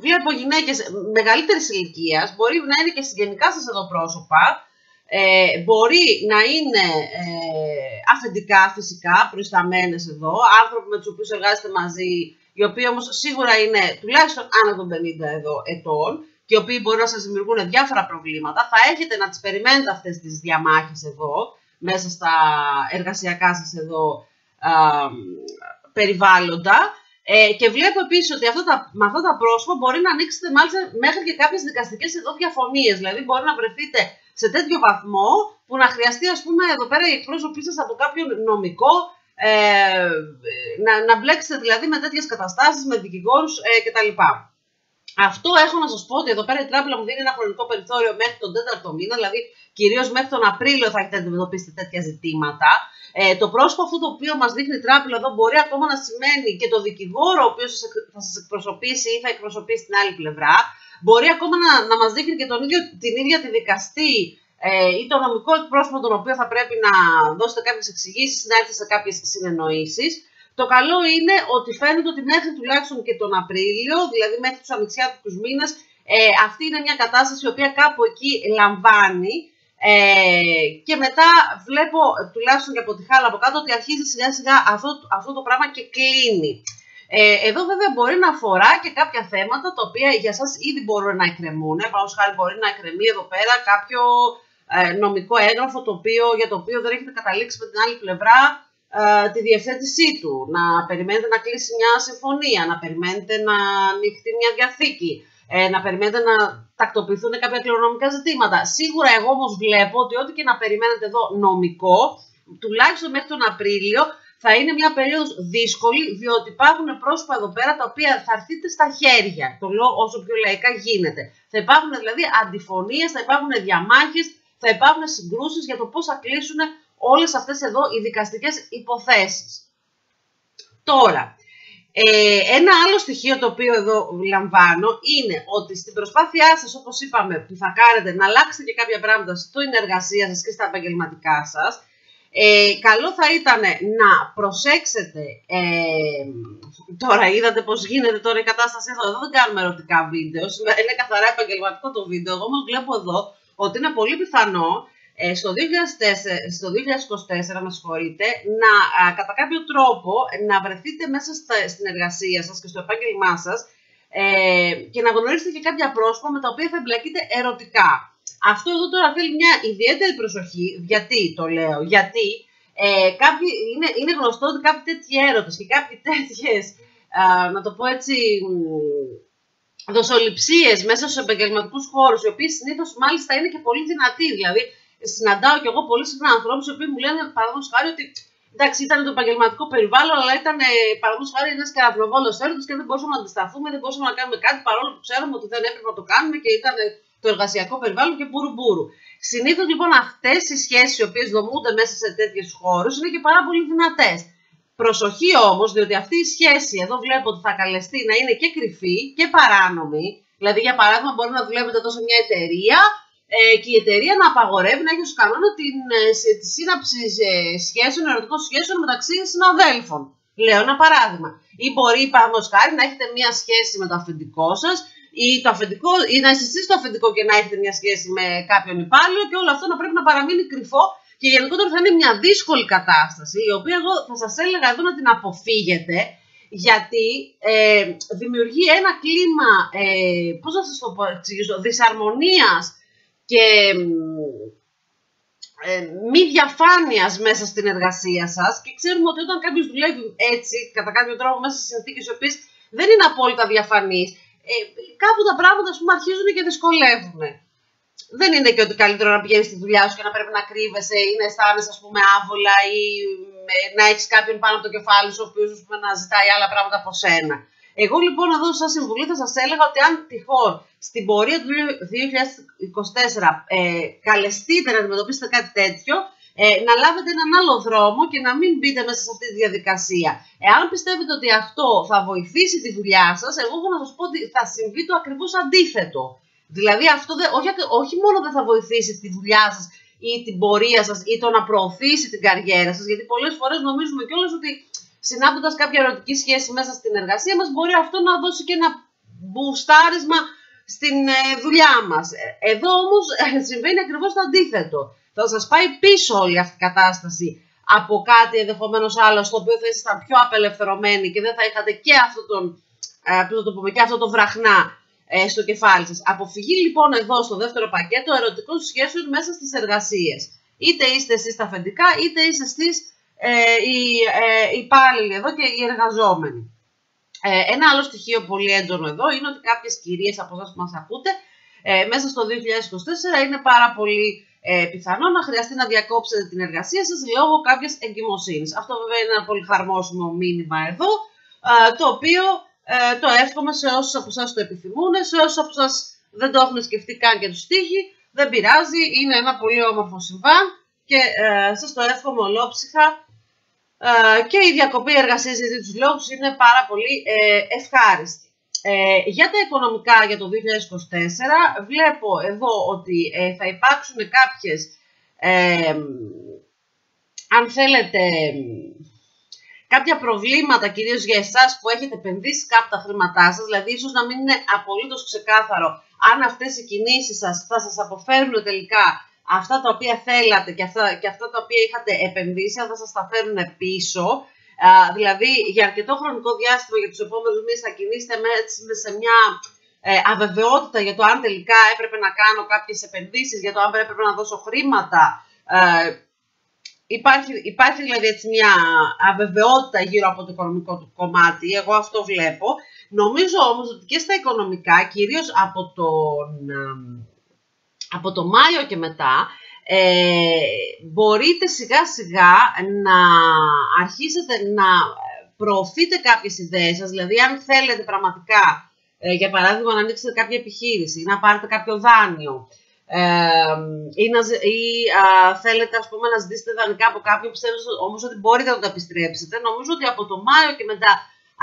βλέπω γυναίκες μεγαλύτερης ηλικίας, μπορεί να είναι και συγγενικά σας εδώ πρόσωπα, μπορεί να είναι αφεντικά φυσικά, προϊσταμένες εδώ, άνθρωποι με τους οποίους εργάζεστε μαζί, οι οποίοι όμως σίγουρα είναι τουλάχιστον άνω των 50 εδώ ετών, και οι οποίοι μπορεί να σας δημιουργούν διάφορα προβλήματα. Θα έχετε να τις περιμένετε αυτές τις διαμάχες εδώ, μέσα στα εργασιακά σας εδώ περιβάλλοντα. Και βλέπω επίσης ότι με αυτά τα πρόσωπα μπορεί να ανοίξετε μάλιστα μέχρι και κάποιες δικαστικές εδώ διαφωνίες. Δηλαδή μπορεί να βρεθείτε σε τέτοιο βαθμό που να χρειαστεί, ας πούμε, εδώ πέρα η εκπρόσωπή σας από κάποιον νομικό, να μπλέξετε δηλαδή με τέτοιες καταστάσεις, με δικηγόρους κτλ. Αυτό έχω να σας πω ότι εδώ πέρα η τράπουλα μου δίνει ένα χρονικό περιθώριο μέχρι τον 4ο μήνα, δηλαδή κυρίως μέχρι τον Απρίλιο θα έχετε αντιμετωπίσει τέτοια ζητήματα. Το πρόσωπο αυτό το οποίο μας δείχνει η τράπουλα εδώ μπορεί ακόμα να σημαίνει και το δικηγόρο ο οποίος θα σας εκπροσωπήσει ή θα εκπροσωπήσει την άλλη πλευρά. Μπορεί ακόμα να μας δείχνει και την ίδια τη δικαστή ή το νομικό εκπρόσωπο τον οποίο θα πρέπει να δώσετε κάποιες εξηγήσεις, να έρθει σε κάποιες συνεννοήσεις. Το καλό είναι ότι φαίνεται ότι μέχρι τουλάχιστον και τον Απρίλιο, δηλαδή μέχρι τους ανοιξιάτικους μήνες, αυτή είναι μια κατάσταση η οποία κάπου εκεί λαμβάνει. Και μετά βλέπω, τουλάχιστον και από τη χάλα από κάτω, ότι αρχίζει σιγά σιγά αυτό το πράγμα και κλείνει. Εδώ βέβαια μπορεί να αφορά και κάποια θέματα τα οποία για σας ήδη μπορούν να εκκρεμούν. Πάνω χάρη μπορεί να εκκρεμεί εδώ πέρα κάποιο νομικό έγγραφο για το οποίο δεν έχετε καταλήξει με την άλλη πλευρά τη διευθέτησή του. Να περιμένετε να κλείσει μια συμφωνία, να περιμένετε να ανοιχτεί μια διαθήκη, να περιμένετε να τακτοποιηθούν κάποια κληρονομικά ζητήματα. Σίγουρα εγώ όμως βλέπω ότι ό,τι και να περιμένετε εδώ νομικό, τουλάχιστον μέχρι τον Απρίλιο, θα είναι μια περίοδος δύσκολη, διότι υπάρχουν πρόσωπα εδώ πέρα τα οποία θα έρθετε στα χέρια. Το λέω όσο πιο λαϊκά γίνεται. Θα υπάρχουν δηλαδή αντιφωνίες, θα υπάρχουν διαμάχες, θα υπάρχουν συγκρούσεις για το πώς θα κλείσουν όλες αυτές εδώ οι δικαστικές υποθέσεις. Τώρα, ένα άλλο στοιχείο το οποίο εδώ λαμβάνω είναι ότι στην προσπάθειά σας, όπως είπαμε, που θα κάνετε να αλλάξετε και κάποια πράγματα στην εργασία σας και στα επαγγελματικά σας, καλό θα ήταν να προσέξετε, τώρα είδατε πως γίνεται τώρα η κατάσταση εδώ δεν κάνουμε ερωτικά βίντεο, είναι καθαρά επαγγελματικό το βίντεο, εγώ όμως βλέπω εδώ ότι είναι πολύ πιθανό στο 2024, με συγχωρείτε, να κατά κάποιο τρόπο να βρεθείτε μέσα στην εργασία σας και στο επάγγελμά σας και να γνωρίσετε και κάποια πρόσωπα με τα οποία θα εμπλακείτε ερωτικά. Αυτό εδώ τώρα θέλει μια ιδιαίτερη προσοχή. Γιατί το λέω? Γιατί είναι γνωστό ότι κάποιοι τέτοιοι έρωτες και κάποιοι τέτοιες, να το πω έτσι, δοσοληψίες μέσα στους επαγγελματικούς χώρους, οι οποίοι συνήθως μάλιστα είναι και πολύ δυνατοί. Δηλαδή, συναντάω και εγώ πολύ συχνά ανθρώπους οι οποίοι μου λένε, παραδείγματος χάρη, ότι εντάξει, ήταν το επαγγελματικό περιβάλλον, αλλά ήταν παραδείγματος χάρη ένας καραφλοβόλος έρωτας και δεν μπορούσαμε να αντισταθούμε, δεν μπορούσαμε να κάνουμε κάτι, παρόλο που ξέρουμε ότι δεν έπρεπε να το κάνουμε και ήταν το εργασιακό περιβάλλον και μπουρου-μπουρου. Συνήθως λοιπόν αυτές οι σχέσεις οι οποίες δομούνται μέσα σε τέτοιους χώρους είναι και πάρα πολύ δυνατές. Προσοχή όμως, διότι αυτή η σχέση εδώ βλέπω ότι θα καλεστεί να είναι και κρυφή και παράνομη. Δηλαδή, για παράδειγμα, μπορεί να δουλεύετε εδώ σε μια εταιρεία και η εταιρεία να απαγορεύει, να έχει ως κανόνα τη σύναψη σχέσεων, ερωτικών σχέσεων μεταξύ συναδέλφων. Λέω ένα παράδειγμα. Ή μπορεί, παραδείγματος χάρη, να έχετε μια σχέση με το αφεντικό σας ή να είστε εσείς το αφεντικό και να έχετε μια σχέση με κάποιον υπάλληλο και όλο αυτό να πρέπει να παραμείνει κρυφό. Και γενικότερα θα είναι μια δύσκολη κατάσταση, η οποία εγώ θα σας έλεγα εδώ να την αποφύγετε, γιατί δημιουργεί ένα κλίμα, πώς θα σας το εξηγήσω, δυσαρμονίας και μη διαφάνειας μέσα στην εργασία σας. Και ξέρουμε ότι όταν κάποιος δουλεύει έτσι, κατά κάποιο τρόπο μέσα σε συνθήκες οι οποίες δεν είναι απόλυτα διαφανείς, κάπου τα πράγματα αρχίζουν και δυσκολεύουν. Δεν είναι και ότι καλύτερο να πηγαίνεις στη δουλειά σου και να πρέπει να κρύβεσαι ή να αισθάνεσαι, ας πούμε, άβολα ή να έχεις κάποιον πάνω από το κεφάλι σου, ο οποίος, ας πούμε, να ζητάει άλλα πράγματα από σένα. Εγώ λοιπόν εδώ σαν συμβουλή θα σας έλεγα ότι αν τυχόν στην πορεία του 2024 καλεστείτε να αντιμετωπίσετε κάτι τέτοιο, να λάβετε έναν άλλο δρόμο και να μην μπείτε μέσα σε αυτή τη διαδικασία. Εάν πιστεύετε ότι αυτό θα βοηθήσει τη δουλειά σας, εγώ έχω να σας πω ότι θα συμβεί το ακριβώς αντίθετο. Δηλαδή αυτό όχι μόνο δεν θα βοηθήσει τη δουλειά σας ή την πορεία σας ή το να προωθήσει την καριέρα σας, γιατί πολλές φορές νομίζουμε κιόλας ότι συνάπτοντας κάποια ερωτική σχέση μέσα στην εργασία μας μπορεί αυτό να δώσει και ένα μπουστάρισμα στην δουλειά μας. Εδώ όμως συμβαίνει ακριβώς το αντίθετο. Θα σας πάει πίσω όλη αυτή η κατάσταση από κάτι ενδεχομένως άλλο, στο οποίο θα ήσασταν πιο απελευθερωμένοι και δεν θα είχατε και αυτό το βραχνά στο κεφάλι σας. Αποφυγή λοιπόν εδώ στο δεύτερο πακέτο ερωτικών σχέσεων μέσα στις εργασίες. Είτε είστε εσείς τα αφεντικά, είτε είστε εσείς οι υπάλληλοι εδώ και οι εργαζόμενοι. Ένα άλλο στοιχείο πολύ έντονο εδώ είναι ότι κάποιες κυρίες από εσάς που μας ακούτε μέσα στο 2024 είναι πάρα πολύ πιθανό να χρειαστεί να διακόψετε την εργασία σας λόγω κάποιας εγκυμοσύνης. Αυτό βέβαια είναι ένα πολύ χαρμόσιμο μήνυμα εδώ, το οποίο το εύχομαι σε όσους από εσάς το επιθυμούν, σε όσους από εσάς δεν το έχουν σκεφτεί καν και τους τύχει, δεν πειράζει, είναι ένα πολύ όμορφο συμβάν και σας το εύχομαι ολόψυχα. Και η διακοπή εργασίας για τους λόγους είναι πάρα πολύ ευχάριστη. Για τα οικονομικά για το 2024 βλέπω εδώ ότι θα υπάρξουν κάποιες, αν θέλετε, κάποια προβλήματα κυρίως για εσάς που έχετε επενδύσει κάπου τα χρήματά σας, δηλαδή ίσως να μην είναι απολύτως ξεκάθαρο αν αυτές οι κινήσεις σας θα σας αποφέρουν τελικά αυτά τα οποία θέλατε και αυτά τα οποία είχατε επενδύσει, αν θα σας τα φέρουν πίσω. Δηλαδή για αρκετό χρονικό διάστημα για τους επόμενους μήνες θα κινήσετε σε μια αβεβαιότητα για το αν τελικά έπρεπε να κάνω κάποιες επενδύσεις, για το αν έπρεπε να δώσω χρήματα. Υπάρχει δηλαδή έτσι μια αβεβαιότητα γύρω από το οικονομικό του κομμάτι, εγώ αυτό βλέπω. Νομίζω όμως ότι και στα οικονομικά, κυρίως από το Μάιο και μετά, μπορείτε σιγά σιγά να αρχίσετε να προωθείτε κάποιες ιδέες σας, δηλαδή αν θέλετε πραγματικά, για παράδειγμα να ανοίξετε κάποια επιχείρηση ή να πάρετε κάποιο δάνειο, ή θέλετε ας πούμε να ζητήσετε δανεικά από κάποιον, πιστεύω όμως ότι μπορείτε να το επιστρέψετε. Νομίζω ότι από το Μάιο και μετά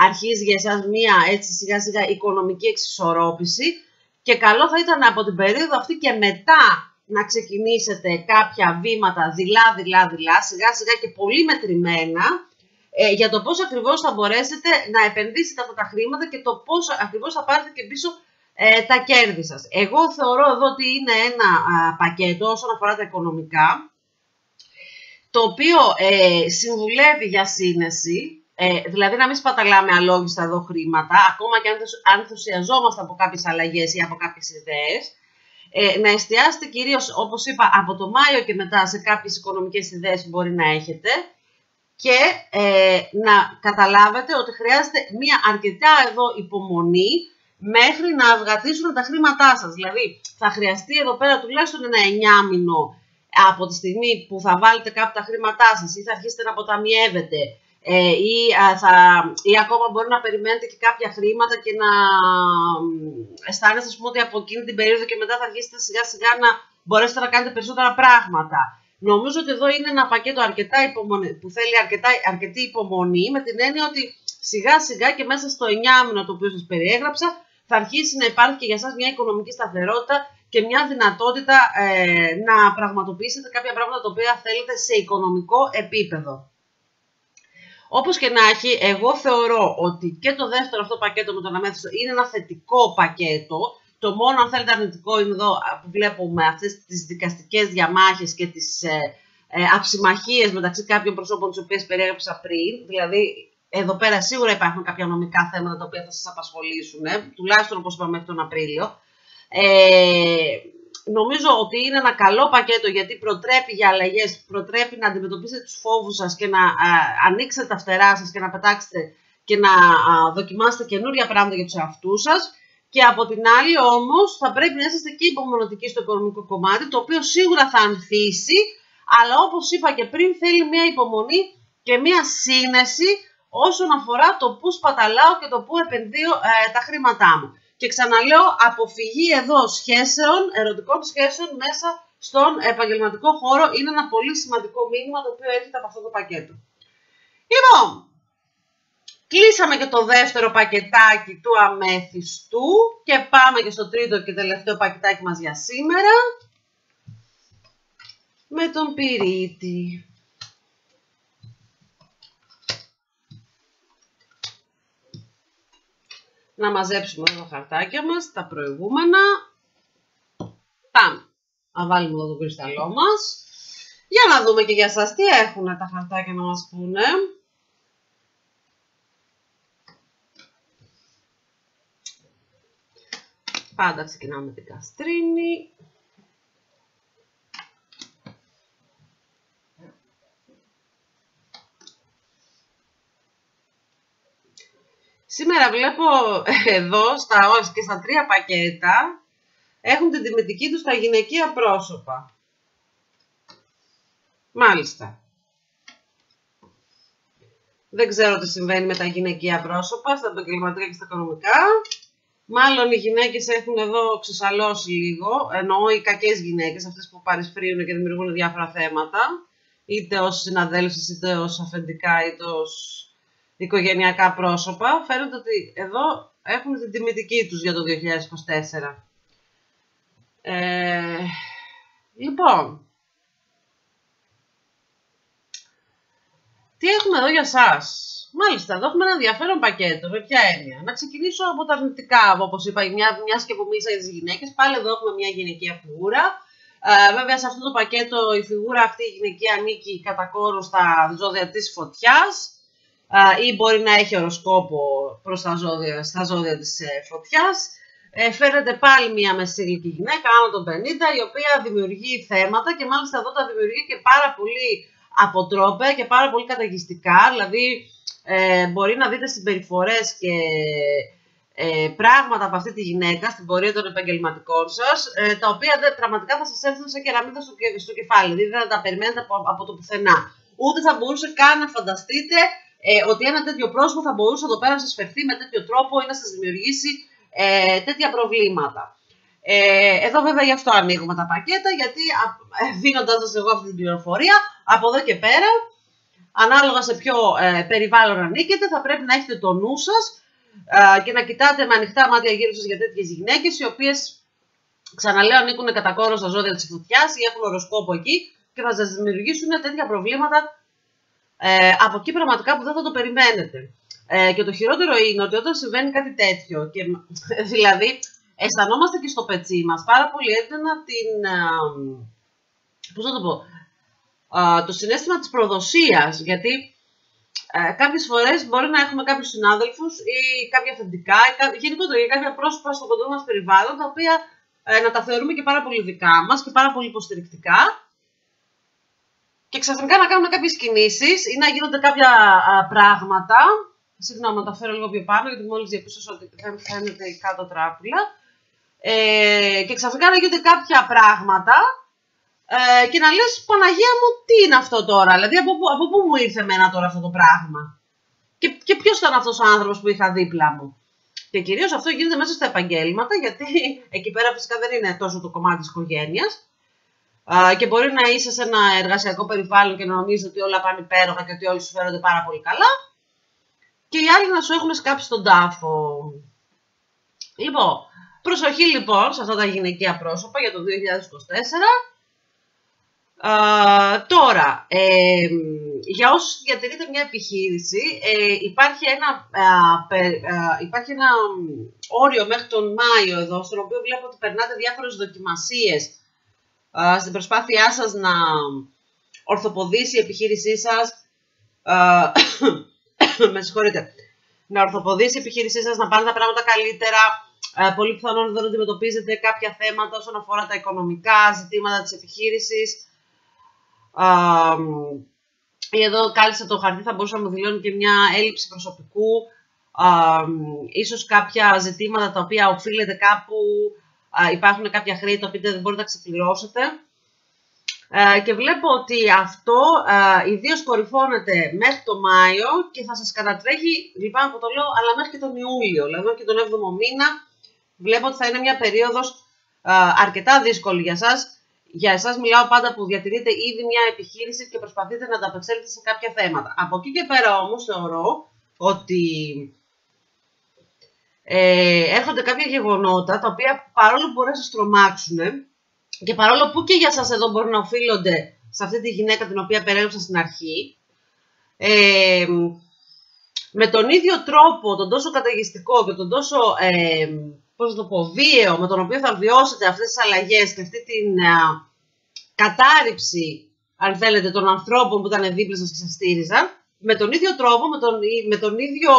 αρχίζει για εσάς μία έτσι σιγά σιγά οικονομική εξισορρόπηση και καλό θα ήταν από την περίοδο αυτή και μετά να ξεκινήσετε κάποια βήματα δειλά, σιγά σιγά και πολύ μετρημένα, για το πώς ακριβώς θα μπορέσετε να επενδύσετε αυτά τα χρήματα και το πώς ακριβώς θα πάρετε και πίσω τα κέρδη σας. Εγώ θεωρώ εδώ ότι είναι ένα πακέτο όσον αφορά τα οικονομικά, το οποίο συμβουλεύει για σύνεση, δηλαδή να μην σπαταλάμε αλόγιστα εδώ χρήματα, ακόμα και αν ενθουσιαζόμαστε από κάποιες αλλαγές ή από κάποιες ιδέες, να εστιάσετε κυρίως, όπως είπα, από το Μάιο και μετά σε κάποιες οικονομικές ιδέες που μπορεί να έχετε και να καταλάβετε ότι χρειάζεται μία αρκετά εδώ υπομονή μέχρι να αυγατήσουν τα χρήματά σας. Δηλαδή, θα χρειαστεί εδώ πέρα τουλάχιστον ένα 9 μήνο από τη στιγμή που θα βάλετε κάπου τα χρήματά σας ή θα αρχίσετε να αποταμιεύετε ή ακόμα μπορεί να περιμένετε και κάποια χρήματα και να αισθάνεστε ας πούμε, ότι από εκείνη την περίοδο και μετά θα αρχίσετε σιγά σιγά να μπορέσετε να κάνετε περισσότερα πράγματα. Νομίζω ότι εδώ είναι ένα πακέτο που θέλει αρκετή υπομονή, με την έννοια ότι σιγά σιγά και μέσα στο 9 μήνο το οποίο σας περιέγραψα θα αρχίσει να υπάρχει και για σας μια οικονομική σταθερότητα και μια δυνατότητα να πραγματοποιήσετε κάποια πράγματα τα οποία θέλετε σε οικονομικό επίπεδο. Όπως και να έχει, εγώ θεωρώ ότι και το δεύτερο αυτό πακέτο με τον αμέθιστο είναι ένα θετικό πακέτο. Το μόνο, αν θέλετε, αρνητικό είναι εδώ που βλέπουμε αυτές τις δικαστικές διαμάχες και τις αψημαχίες μεταξύ κάποιων προσώπων τις οποίες περιέγραψα πριν. Δηλαδή, εδώ πέρα σίγουρα υπάρχουν κάποια νομικά θέματα τα οποία θα σας απασχολήσουν, τουλάχιστον όπως είπαμε μέχρι τον Απρίλιο. Νομίζω ότι είναι ένα καλό πακέτο γιατί προτρέπει για αλλαγές, προτρέπει να αντιμετωπίσετε τους φόβους σας και να ανοίξετε τα φτερά σας και να πετάξετε και να δοκιμάσετε καινούρια πράγματα για τους εαυτούς σας. Και από την άλλη όμως θα πρέπει να είσαστε και υπομονωτικοί στο οικονομικό κομμάτι, το οποίο σίγουρα θα ανθίσει, αλλά όπως είπα και πριν θέλει μια υπομονή και μια σύνεση όσον αφορά το πού σπαταλάω και το πού επενδύω τα χρήματά μου. Και ξαναλέω, αποφυγή εδώ σχέσεων, ερωτικών σχέσεων μέσα στον επαγγελματικό χώρο είναι ένα πολύ σημαντικό μήνυμα το οποίο έρχεται από αυτό το πακέτο. Λοιπόν, κλείσαμε και το δεύτερο πακετάκι του αμέθιστου και πάμε και στο τρίτο και τελευταίο πακετάκι μας για σήμερα με τον πυρίτη. να μαζέψουμε εδώ τα χαρτάκια μας, τα προηγούμενα. Πάμε να βάλουμε εδώ το κρυσταλλό μας. Για να δούμε και για σας τι έχουν τα χαρτάκια να μας πούνε. Πάντα ξεκινάμε με την καστρίνη. Σήμερα βλέπω εδώ και στα 3 πακέτα έχουν την τιμητική τους τα γυναικεία πρόσωπα. Μάλιστα. Δεν ξέρω τι συμβαίνει με τα γυναικεία πρόσωπα, στα επαγγελματικά και στα οικονομικά. Μάλλον οι γυναίκες έχουν εδώ ξεσαλώσει λίγο, εννοώ οι κακές γυναίκες, αυτές που παρισφρίουν και δημιουργούν διάφορα θέματα, είτε ως συναδέλφες, είτε ως αφεντικά, είτε ως οικογενειακά πρόσωπα. Φαίνεται ότι εδώ έχουν την τιμητική τους για το 2024. Λοιπόν, τι έχουμε εδώ για σας? Μάλιστα, εδώ έχουμε ένα ενδιαφέρον πακέτο. Με ποια έννοια? Να ξεκινήσω από τα αρνητικά, όπως είπα, μιας και που μίλησα για τις γυναίκες. Πάλι εδώ έχουμε μια γυναικεία φιγούρα. Βέβαια, σε αυτό το πακέτο η φιγούρα αυτή η γυναικεία ανήκει κατά κόρο στα ζώδια της φωτιάς ή μπορεί να έχει οροσκόπο προς στα ζώδια της φωτιάς. Φαίνεται πάλι μια μεσήλικη γυναίκα, άνω των 50, η οποία δημιουργεί θέματα και μάλιστα εδώ τα δημιουργεί και πάρα πολύ αποτρόπαια και πάρα πολύ καταιγιστικά. Δηλαδή, μπορεί να δείτε συμπεριφορές και πράγματα από αυτή τη γυναίκα στην πορεία των επαγγελματικών σας, τα οποία πραγματικά θα σας έρθουν σαν κεραμίδα στο κεφάλι. Δηλαδή, δεν θα τα περιμένετε από το πουθενά. Ούτε θα μπορούσε καν να φανταστείτε ότι ένα τέτοιο πρόσωπο θα μπορούσε εδώ πέρα να σας φερθεί με τέτοιο τρόπο ή να σας δημιουργήσει τέτοια προβλήματα. Εδώ βέβαια γι' αυτό ανοίγουμε τα πακέτα, γιατί δίνοντας σας εγώ αυτή την πληροφορία, από εδώ και πέρα, ανάλογα σε ποιο περιβάλλον ανήκετε, θα πρέπει να έχετε το νου σας και να κοιτάτε με ανοιχτά μάτια γύρω σας για τέτοιες γυναίκες, οι οποίες, ξαναλέω, ανήκουν κατά κόρο στα ζώδια της φωτιάς ή έχουν οροσκόπο εκεί και θα σας δημιουργήσουν τέτοια προβλήματα από εκεί πραγματικά που δεν θα το περιμένετε. Και το χειρότερο είναι ότι όταν συμβαίνει κάτι τέτοιο, και δηλαδή αισθανόμαστε και στο πετσί μας πάρα πολύ έντονα πώς να το πω, το συναίσθημα της προδοσίας, γιατί κάποιες φορές μπορεί να έχουμε κάποιους συνάδελφους ή κάποια αφεντικά, γενικότερα για κάποια πρόσωπα στο κοντό μας περιβάλλον, τα οποία να τα θεωρούμε και πάρα πολύ δικά μας και πάρα πολύ υποστηρικτικά, και ξαφνικά να κάνουμε κάποιες κινήσεις ή να γίνονται κάποια πράγματα. Συγγνώμη, να τα φέρω λίγο πιο πάνω, γιατί μόλις διαπίστωσα ότι δεν φαίνεται η κάτω τράπουλα. Και ξαφνικά να γίνονται κάποια πράγματα και να λες, Παναγία μου, τι είναι αυτό τώρα? Δηλαδή, από πού μου ήρθε εμένα τώρα αυτό το πράγμα? Και ποιος ήταν αυτός ο άνθρωπος που είχα δίπλα μου? Και κυρίως αυτό γίνεται μέσα στα επαγγέλματα, γιατί εκεί πέρα φυσικά δεν είναι τόσο το κομμάτι της οικογένειας. Και μπορεί να είσαι σε ένα εργασιακό περιβάλλον και να νομίζεις ότι όλα πάνε υπέροχα και ότι όλοι σου φέρονται πάρα πολύ καλά, και οι άλλοι να σου έχουν σκάψει τον τάφο. Λοιπόν, προσοχή λοιπόν σε αυτά τα γυναικεία πρόσωπα για το 2024. Τώρα, για όσους διατηρείτε μια επιχείρηση, υπάρχει ένα όριο μέχρι τον Μάιο εδώ, στον οποίο βλέπω ότι περνάτε διάφορες δοκιμασίες στην προσπάθειά σας να ορθοποδήσει η επιχείρησή σας, με συγχωρείτε, να ορθοποδήσει η επιχείρησή σας, να πάνε τα πράγματα καλύτερα. Πολύ πιθανόν δεν αντιμετωπίζετε κάποια θέματα όσον αφορά τα οικονομικά ζητήματα της επιχείρησης. Εδώ κάλυψε το χαρτί, θα μπορούσα να μου δηλώνει και μια έλλειψη προσωπικού, ίσως κάποια ζητήματα τα οποία οφείλετε κάπου, υπάρχουν κάποια χρέη τα οποία δεν μπορείτε να ξεπληρώσετε. Και βλέπω ότι αυτό ιδίως κορυφώνεται μέχρι το Μάιο και θα σας κατατρέχει, λυπάμαι που το λέω, αλλά μέχρι και τον Ιούλιο, δηλαδή μέχρι και τον 7ο μήνα. Βλέπω ότι θα είναι μια περίοδος αρκετά δύσκολη για σας. Για εσάς μιλάω πάντα που διατηρείτε ήδη μια επιχείρηση και προσπαθείτε να ανταπεξέλθετε σε κάποια θέματα. Από εκεί και πέρα όμως θεωρώ ότι έρχονται κάποια γεγονότα τα οποία, παρόλο που μπορεί να σας τρομάξουν και παρόλο που και για σας εδώ μπορεί να οφείλονται σε αυτή τη γυναίκα την οποία περιέγραψα στην αρχή, με τον ίδιο τρόπο, τον τόσο καταιγιστικό και τον τόσο βίαιο με τον οποίο θα βιώσετε αυτές τις αλλαγές και αυτή την κατάρριψη, αν θέλετε, των ανθρώπων που ήταν δίπλα σας και σας στήριζαν, με τον ίδιο τρόπο, με τον ίδιο,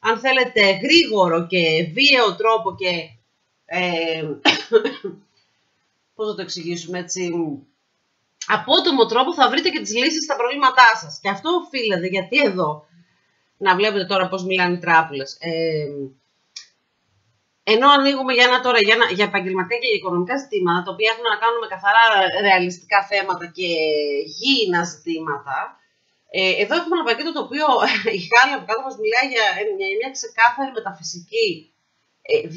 αν θέλετε, γρήγορο και βίαιο τρόπο και πώς θα το εξηγήσουμε έτσι, απότομο τρόπο θα βρείτε και τις λύσεις στα προβλήματά σας. Και αυτό οφείλεται, γιατί εδώ, να βλέπετε τώρα πώς μιλάνε οι τράπουλες. Ενώ ανοίγουμε για επαγγελματικά και για οικονομικά ζητήματα, τα οποία έχουν να κάνουν με καθαρά ρεαλιστικά θέματα και γήινα ζητήματα, εδώ έχουμε ένα πακέτο το οποίο η Χάλα από κάτω μας μιλάει για μια ξεκάθαρη μεταφυσική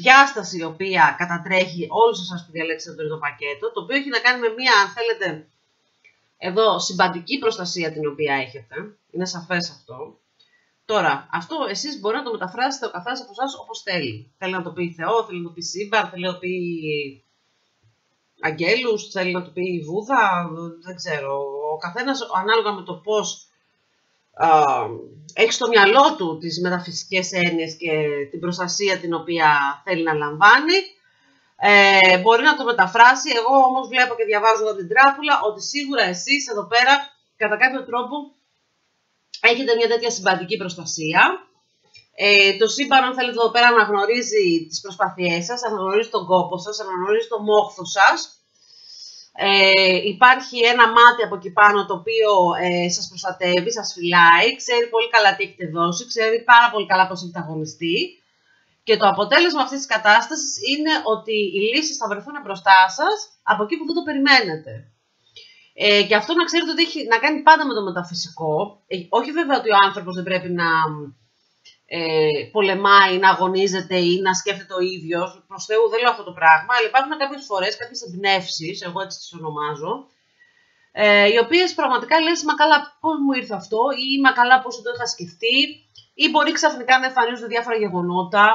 διάσταση, η οποία κατατρέχει όλους εσάς που διαλέξετε το τρίτο πακέτο, το οποίο έχει να κάνει με μια, αν θέλετε, εδώ συμπαντική προστασία την οποία έχετε. Είναι σαφές αυτό. Τώρα, αυτό εσείς μπορείτε να το μεταφράσετε ο καθένας από εσάς όπως θέλει. Θέλει να το πει Θεό, θέλει να το πει σύμπαν, θέλει να το πει αγγέλους, θέλει να το πει Βούδα, δεν ξέρω. Ο καθένας ανάλογα με το πώς έχει στο μυαλό του τις μεταφυσικές έννοιες και την προστασία την οποία θέλει να λαμβάνει, μπορεί να το μεταφράσει. Εγώ όμως βλέπω και διαβάζω από την τράπουλα ότι σίγουρα εσείς εδώ πέρα κατά κάποιο τρόπο έχετε μια τέτοια συμπαντική προστασία. Το σύμπαν, αν θέλετε, εδώ πέρα αναγνωρίζει τις προσπάθειές σας, αναγνωρίζει τον κόπο σας, αναγνωρίζει το μόχθο σας. Υπάρχει ένα μάτι από εκεί πάνω το οποίο σας προστατεύει, σας φυλάει, ξέρει πολύ καλά τι έχετε δώσει, ξέρει πάρα πολύ καλά πώς έχετε αγωνιστεί. Και το αποτέλεσμα αυτής της κατάστασης είναι ότι οι λύσεις θα βρεθούν μπροστά σας από εκεί που δεν το περιμένετε. Και αυτό να ξέρετε ότι έχει να κάνει πάντα με το μεταφυσικό. Όχι βέβαια ότι ο άνθρωπος δεν πρέπει να πολεμάει, να αγωνίζεται ή να σκέφτεται ο ίδιος. Προς Θεού δεν λέω αυτό το πράγμα, αλλά υπάρχουν κάποιες φορές κάποιες εμπνεύσεις, εγώ έτσι τις ονομάζω, οι οποίες πραγματικά λες, μα καλά πώς μου ήρθε αυτό, ή μα καλά πώς το είχα σκεφτεί, ή μπορεί ξαφνικά να εμφανίζονται διάφορα γεγονότα,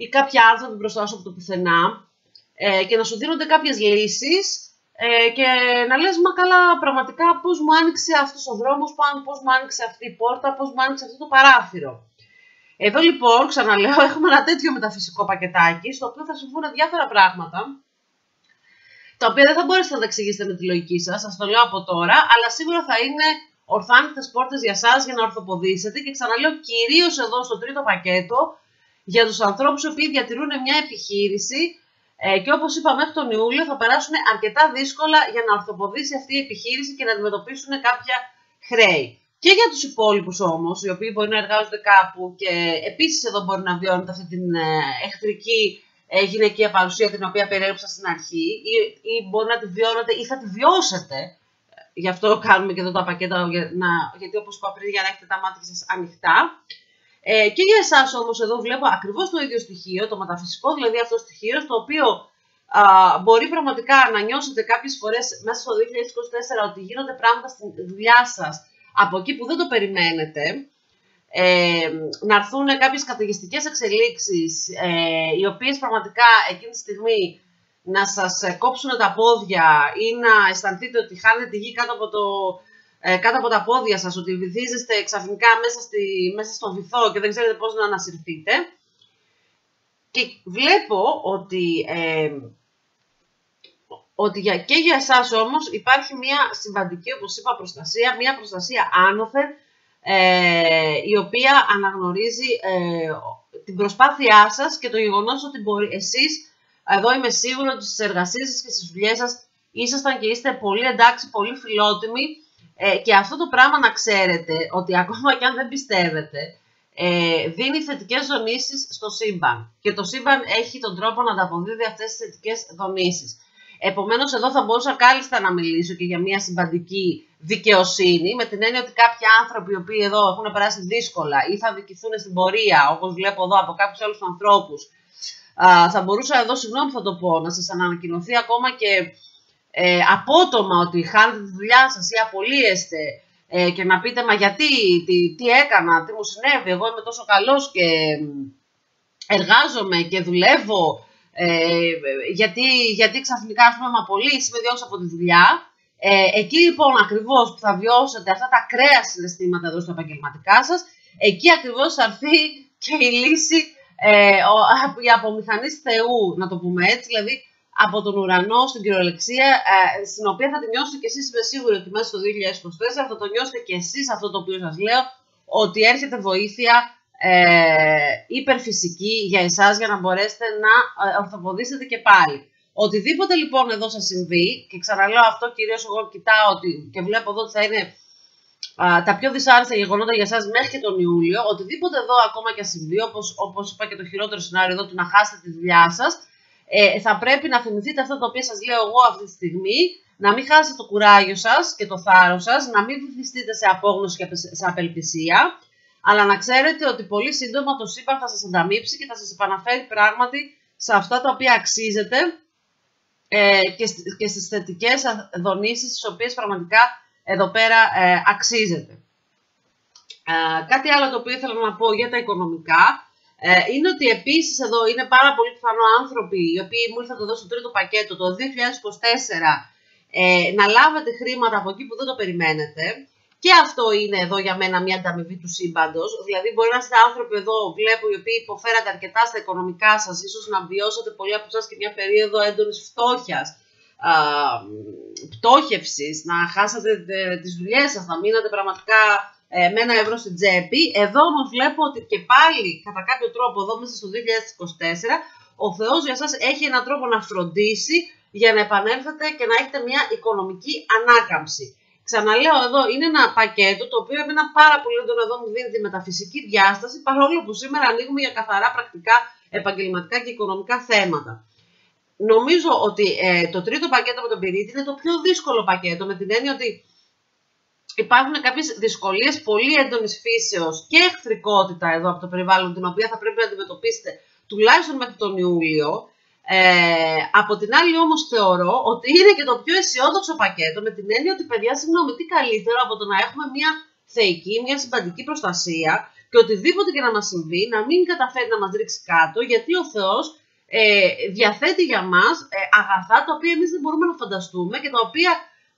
ή κάποια άνθρωποι μπροστά σου από το πουθενά, και να σου δίνονται κάποιες λύσεις. Και να λες, μα καλά, πραγματικά πώς μου άνοιξε αυτός ο δρόμος, πώς μου άνοιξε αυτή η πόρτα, πώς μου άνοιξε αυτό το παράθυρο. Εδώ λοιπόν, ξαναλέω, έχουμε ένα τέτοιο μεταφυσικό πακετάκι, στο οποίο θα συμβούν διάφορα πράγματα, τα οποία δεν θα μπορέσετε να τα εξηγήσετε με τη λογική σας, σας το λέω από τώρα, αλλά σίγουρα θα είναι ορθάνυχτες πόρτες για σας για να ορθοποδήσετε. Και ξαναλέω, κυρίως εδώ στο τρίτο πακέτο, για τους ανθρώπους οι οποίοι διατηρούν μια επιχείρηση. Και όπως είπα, μέχρι τον Ιούλιο θα περάσουν αρκετά δύσκολα για να ορθοποδήσει αυτή η επιχείρηση και να αντιμετωπίσουν κάποια χρέη. Και για τους υπόλοιπους όμως, οι οποίοι μπορεί να εργάζονται κάπου και επίσης εδώ μπορεί να βιώνετε αυτή την εχθρική γυναικεία παρουσία την οποία περιέγραψα στην αρχή, ή μπορεί να τη βιώνετε ή θα τη βιώσετε. Γι' αυτό κάνουμε και εδώ τα πακέτα, γιατί όπως είπα πριν, για να έχετε τα μάτια σας ανοιχτά. Και για εσάς όμως εδώ βλέπω ακριβώς το ίδιο στοιχείο, το μεταφυσικό δηλαδή αυτό στοιχείο, στο οποίο μπορεί πραγματικά να νιώσετε κάποιες φορές μέσα στο 2024 ότι γίνονται πράγματα στη δουλειά σας από εκεί που δεν το περιμένετε, να έρθουν κάποιες καταιγιστικές εξελίξεις, οι οποίες πραγματικά εκείνη τη στιγμή να σας κόψουν τα πόδια ή να αισθανθείτε ότι χάνετε τη γη κάτω από τα πόδια σας, ότι βυθίζεστε ξαφνικά μέσα στον βυθό και δεν ξέρετε πώς να ανασυρθείτε. Και βλέπω ότι και για εσάς όμως υπάρχει μια συμβατική, όπως είπα, προστασία, μια προστασία άνωθεν, η οποία αναγνωρίζει την προσπάθειά σας και το γεγονός ότι εσείς, εδώ είμαι σίγουρη ότι στις εργασίες σας και στις δουλειές σας ήσασταν και είστε πολύ εντάξει, πολύ φιλότιμοι. Και αυτό το πράγμα να ξέρετε, ότι ακόμα και αν δεν πιστεύετε, δίνει θετικές δονήσεις στο σύμπαν. Και το σύμπαν έχει τον τρόπο να ανταποδίδει αυτές τις θετικές δονήσεις. Επομένως, εδώ θα μπορούσα κάλλιστα να μιλήσω και για μια συμπαντική δικαιοσύνη, με την έννοια ότι κάποιοι άνθρωποι οι οποίοι εδώ έχουν περάσει δύσκολα ή θα δικηθούν στην πορεία, όπως βλέπω εδώ από κάποιους άλλους ανθρώπους, θα μπορούσα εδώ, συγγνώμη θα το πω, να σας ανακοινωθεί ακόμα και απότομα ότι χάνετε τη δουλειά σας ή απολύεστε και να πείτε μα γιατί, τι έκανα, τι μου συνέβη, εγώ είμαι τόσο καλός και εργάζομαι και δουλεύω, γιατί ξαφνικά ας πούμε με απολύσει, με διώξω από τη δουλειά. Εκεί λοιπόν ακριβώς που θα βιώσετε αυτά τα ακραία συναισθήματα εδώ στα επαγγελματικά σας, εκεί ακριβώς θα έρθει και η λύση, η απομηχανής Θεού, να το πούμε έτσι, δηλαδή από τον ουρανό στην κυριολεξία, στην οποία θα τη νιώσετε κι εσείς, είμαι σίγουρη ότι μέσα στο 2024 θα το νιώσετε κι εσείς αυτό το οποίο σας λέω, ότι έρχεται βοήθεια υπερφυσική για εσάς για να μπορέσετε να ορθοποδήσετε και πάλι. Οτιδήποτε λοιπόν εδώ σας συμβεί, και ξαναλέω αυτό κυρίως εγώ κοιτάω και βλέπω εδώ ότι θα είναι τα πιο δυσάρεστα γεγονότα για εσάς μέχρι και τον Ιούλιο, οτιδήποτε εδώ ακόμα και συμβεί, όπως είπα και το χειρότερο σενάριο εδώ, του να χάσετε τη δουλειά σας, θα πρέπει να θυμηθείτε αυτά τα οποία σας λέω εγώ αυτή τη στιγμή, να μην χάσετε το κουράγιο σας και το θάρρος σας, να μην βυθιστείτε σε απόγνωση και σε απελπισία, αλλά να ξέρετε ότι πολύ σύντομα το σύμπαν θα σας ανταμείψει και θα σας επαναφέρει πράγματι σε αυτά τα οποία αξίζετε και στις θετικές δονήσεις τις οποίες πραγματικά εδώ πέρα αξίζετε. Κάτι άλλο το οποίο ήθελα να πω για τα οικονομικά είναι ότι επίσης εδώ είναι πάρα πολύ πιθανό άνθρωποι οι οποίοι μου ήρθαν εδώ στο τρίτο πακέτο το 2024 να λάβετε χρήματα από εκεί που δεν το περιμένετε. Και αυτό είναι εδώ για μένα μια ανταμοιβή του σύμπαντος. Δηλαδή, μπορεί να είστε άνθρωποι εδώ, βλέπω, οι οποίοι υποφέρατε αρκετά στα οικονομικά σας, ίσως να βιώσατε πολλοί από εσάς και μια περίοδο έντονης φτώχειας, πτώχευσης, να χάσατε τις δουλειές σας, να μείνατε πραγματικά με ένα ευρώ στην τσέπη. Εδώ όμως βλέπω ότι και πάλι, κατά κάποιο τρόπο, εδώ μέσα στο 2024, ο Θεός για εσάς έχει έναν τρόπο να φροντίσει για να επανέλθετε και να έχετε μια οικονομική ανάκαμψη. Ξαναλέω εδώ, είναι ένα πακέτο το οποίο εμένα πάρα πολύ έντονα εδώ μου δίνει τη μεταφυσική διάσταση, παρόλο που σήμερα ανοίγουμε για καθαρά πρακτικά, επαγγελματικά και οικονομικά θέματα. Νομίζω ότι το τρίτο πακέτο με τον πυρήτη είναι το πιο δύσκολο πακέτο, με την έννοια ότι υπάρχουν κάποιες δυσκολίες πολύ έντονης φύσεως και εχθρικότητα εδώ από το περιβάλλον, την οποία θα πρέπει να αντιμετωπίσετε τουλάχιστον μέχρι τον Ιούλιο. Από την άλλη όμως θεωρώ ότι είναι και το πιο αισιόδοξο πακέτο, με την έννοια ότι παιδιά, συγγνώμη, τι καλύτερο από το να έχουμε μια θεϊκή, μια συμπαντική προστασία και οτιδήποτε και να μας συμβεί να μην καταφέρει να μας ρίξει κάτω, γιατί ο Θεός διαθέτει για μας αγαθά τα οποία εμείς δεν μπορούμε να φανταστούμε και τα οποία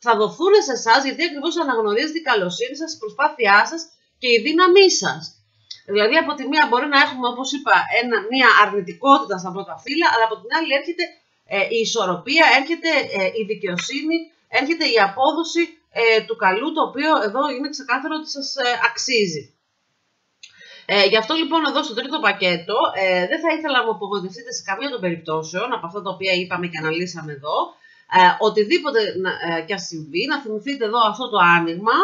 θα δοθούν σε εσάς, γιατί ακριβώς αναγνωρίζετε η καλοσύνη σας, η προσπάθειά σας και η δύναμή σας. Δηλαδή, από τη μία μπορεί να έχουμε, όπως είπα, μια αρνητικότητα στα πρώτα φύλλα, αλλά από την άλλη έρχεται η ισορροπία, έρχεται η δικαιοσύνη, έρχεται η απόδοση του καλού, το οποίο εδώ είναι ξεκάθαρο ότι σας αξίζει. Γι' αυτό λοιπόν εδώ στο τρίτο πακέτο δεν θα ήθελα να μου απογοητευτείτε σε καμία των περιπτώσεων από αυτά τα οποία είπαμε και αναλύσαμε εδώ. Οτιδήποτε και ας συμβεί, να θυμηθείτε εδώ αυτό το άνοιγμα.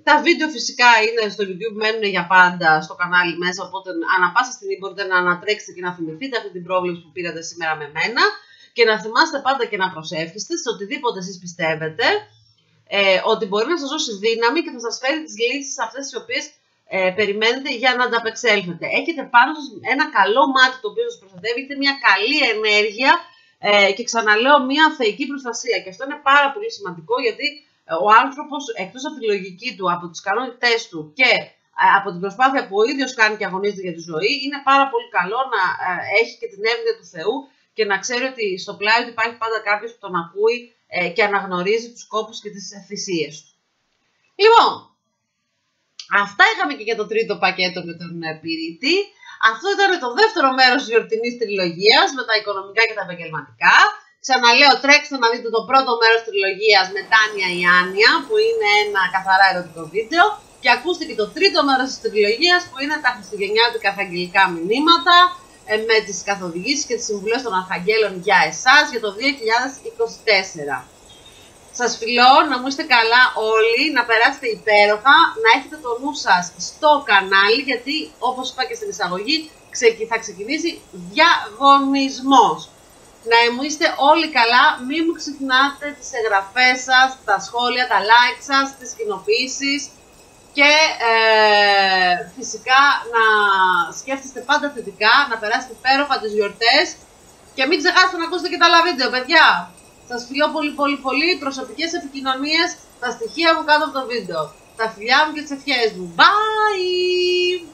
Τα βίντεο φυσικά είναι στο YouTube, μένουν για πάντα στο κανάλι μέσα, οπότε ανά πάσα στιγμή μπορείτε να ανατρέξετε και να θυμηθείτε αυτή την πρόβλεψη που πήρατε σήμερα με μένα και να θυμάστε πάντα και να προσεύχεστε σε οτιδήποτε εσείς πιστεύετε ότι μπορεί να σας δώσει δύναμη και θα σας φέρει τις λύσεις αυτές τις οποίες περιμένετε για να ανταπεξέλθετε. Έχετε πάνω σας ένα καλό μάτι το οποίο σας προστατεύει, έχετε μια καλή ενέργεια και ξαναλέω μια θεϊκή προστασία και αυτό είναι πάρα πολύ σημαντικό, γιατί ο άνθρωπος, εκτός από τη λογική του, από τις ικανότητές του και από την προσπάθεια που ο ίδιος κάνει και αγωνίζεται για τη ζωή, είναι πάρα πολύ καλό να έχει και την εύνοια του Θεού και να ξέρει ότι στο πλάι του υπάρχει πάντα κάποιος που τον ακούει και αναγνωρίζει τους κόπους και τις θυσίες του. Λοιπόν, αυτά είχαμε και για το τρίτο πακέτο με τον πυρήτη. Αυτό ήταν το δεύτερο μέρος της γιορτινής τριλογίας με τα οικονομικά και τα επαγγελματικά. Ξαναλέω, τρέξτε να δείτε το πρώτο μέρος της τριλογίας με Τάνια Ιάννια, που είναι ένα καθαρά ερωτικό βίντεο. Και ακούστε και το τρίτο μέρος της τριλογίας, που είναι τα χριστουγεννιάτικα αρχαγγελικά μηνύματα, με τις καθοδηγήσεις και τις συμβουλές των αρχαγγέλων για εσάς για το 2024. Σας φιλώ, να μου είστε καλά όλοι, να περάσετε υπέροχα, να έχετε το νου σας στο κανάλι, γιατί όπως είπα και στην εισαγωγή, θα ξεκινήσει διαγωνισμός. Να μου είστε όλοι καλά, μην μου ξεχνάτε τις εγγραφές σας, τα σχόλια, τα like σας, τις κοινοποιήσεις και φυσικά να σκέφτεστε πάντα θετικά, να περάσετε υπέροχα τις γιορτές και μην ξεχάσετε να ακούσετε και τα άλλα βίντεο, παιδιά. Σας φιλώ πολύ, προσωπικές επικοινωνίες, τα στοιχεία μου κάτω από το βίντεο. Τα φιλιά μου και τις ευχές μου. Bye!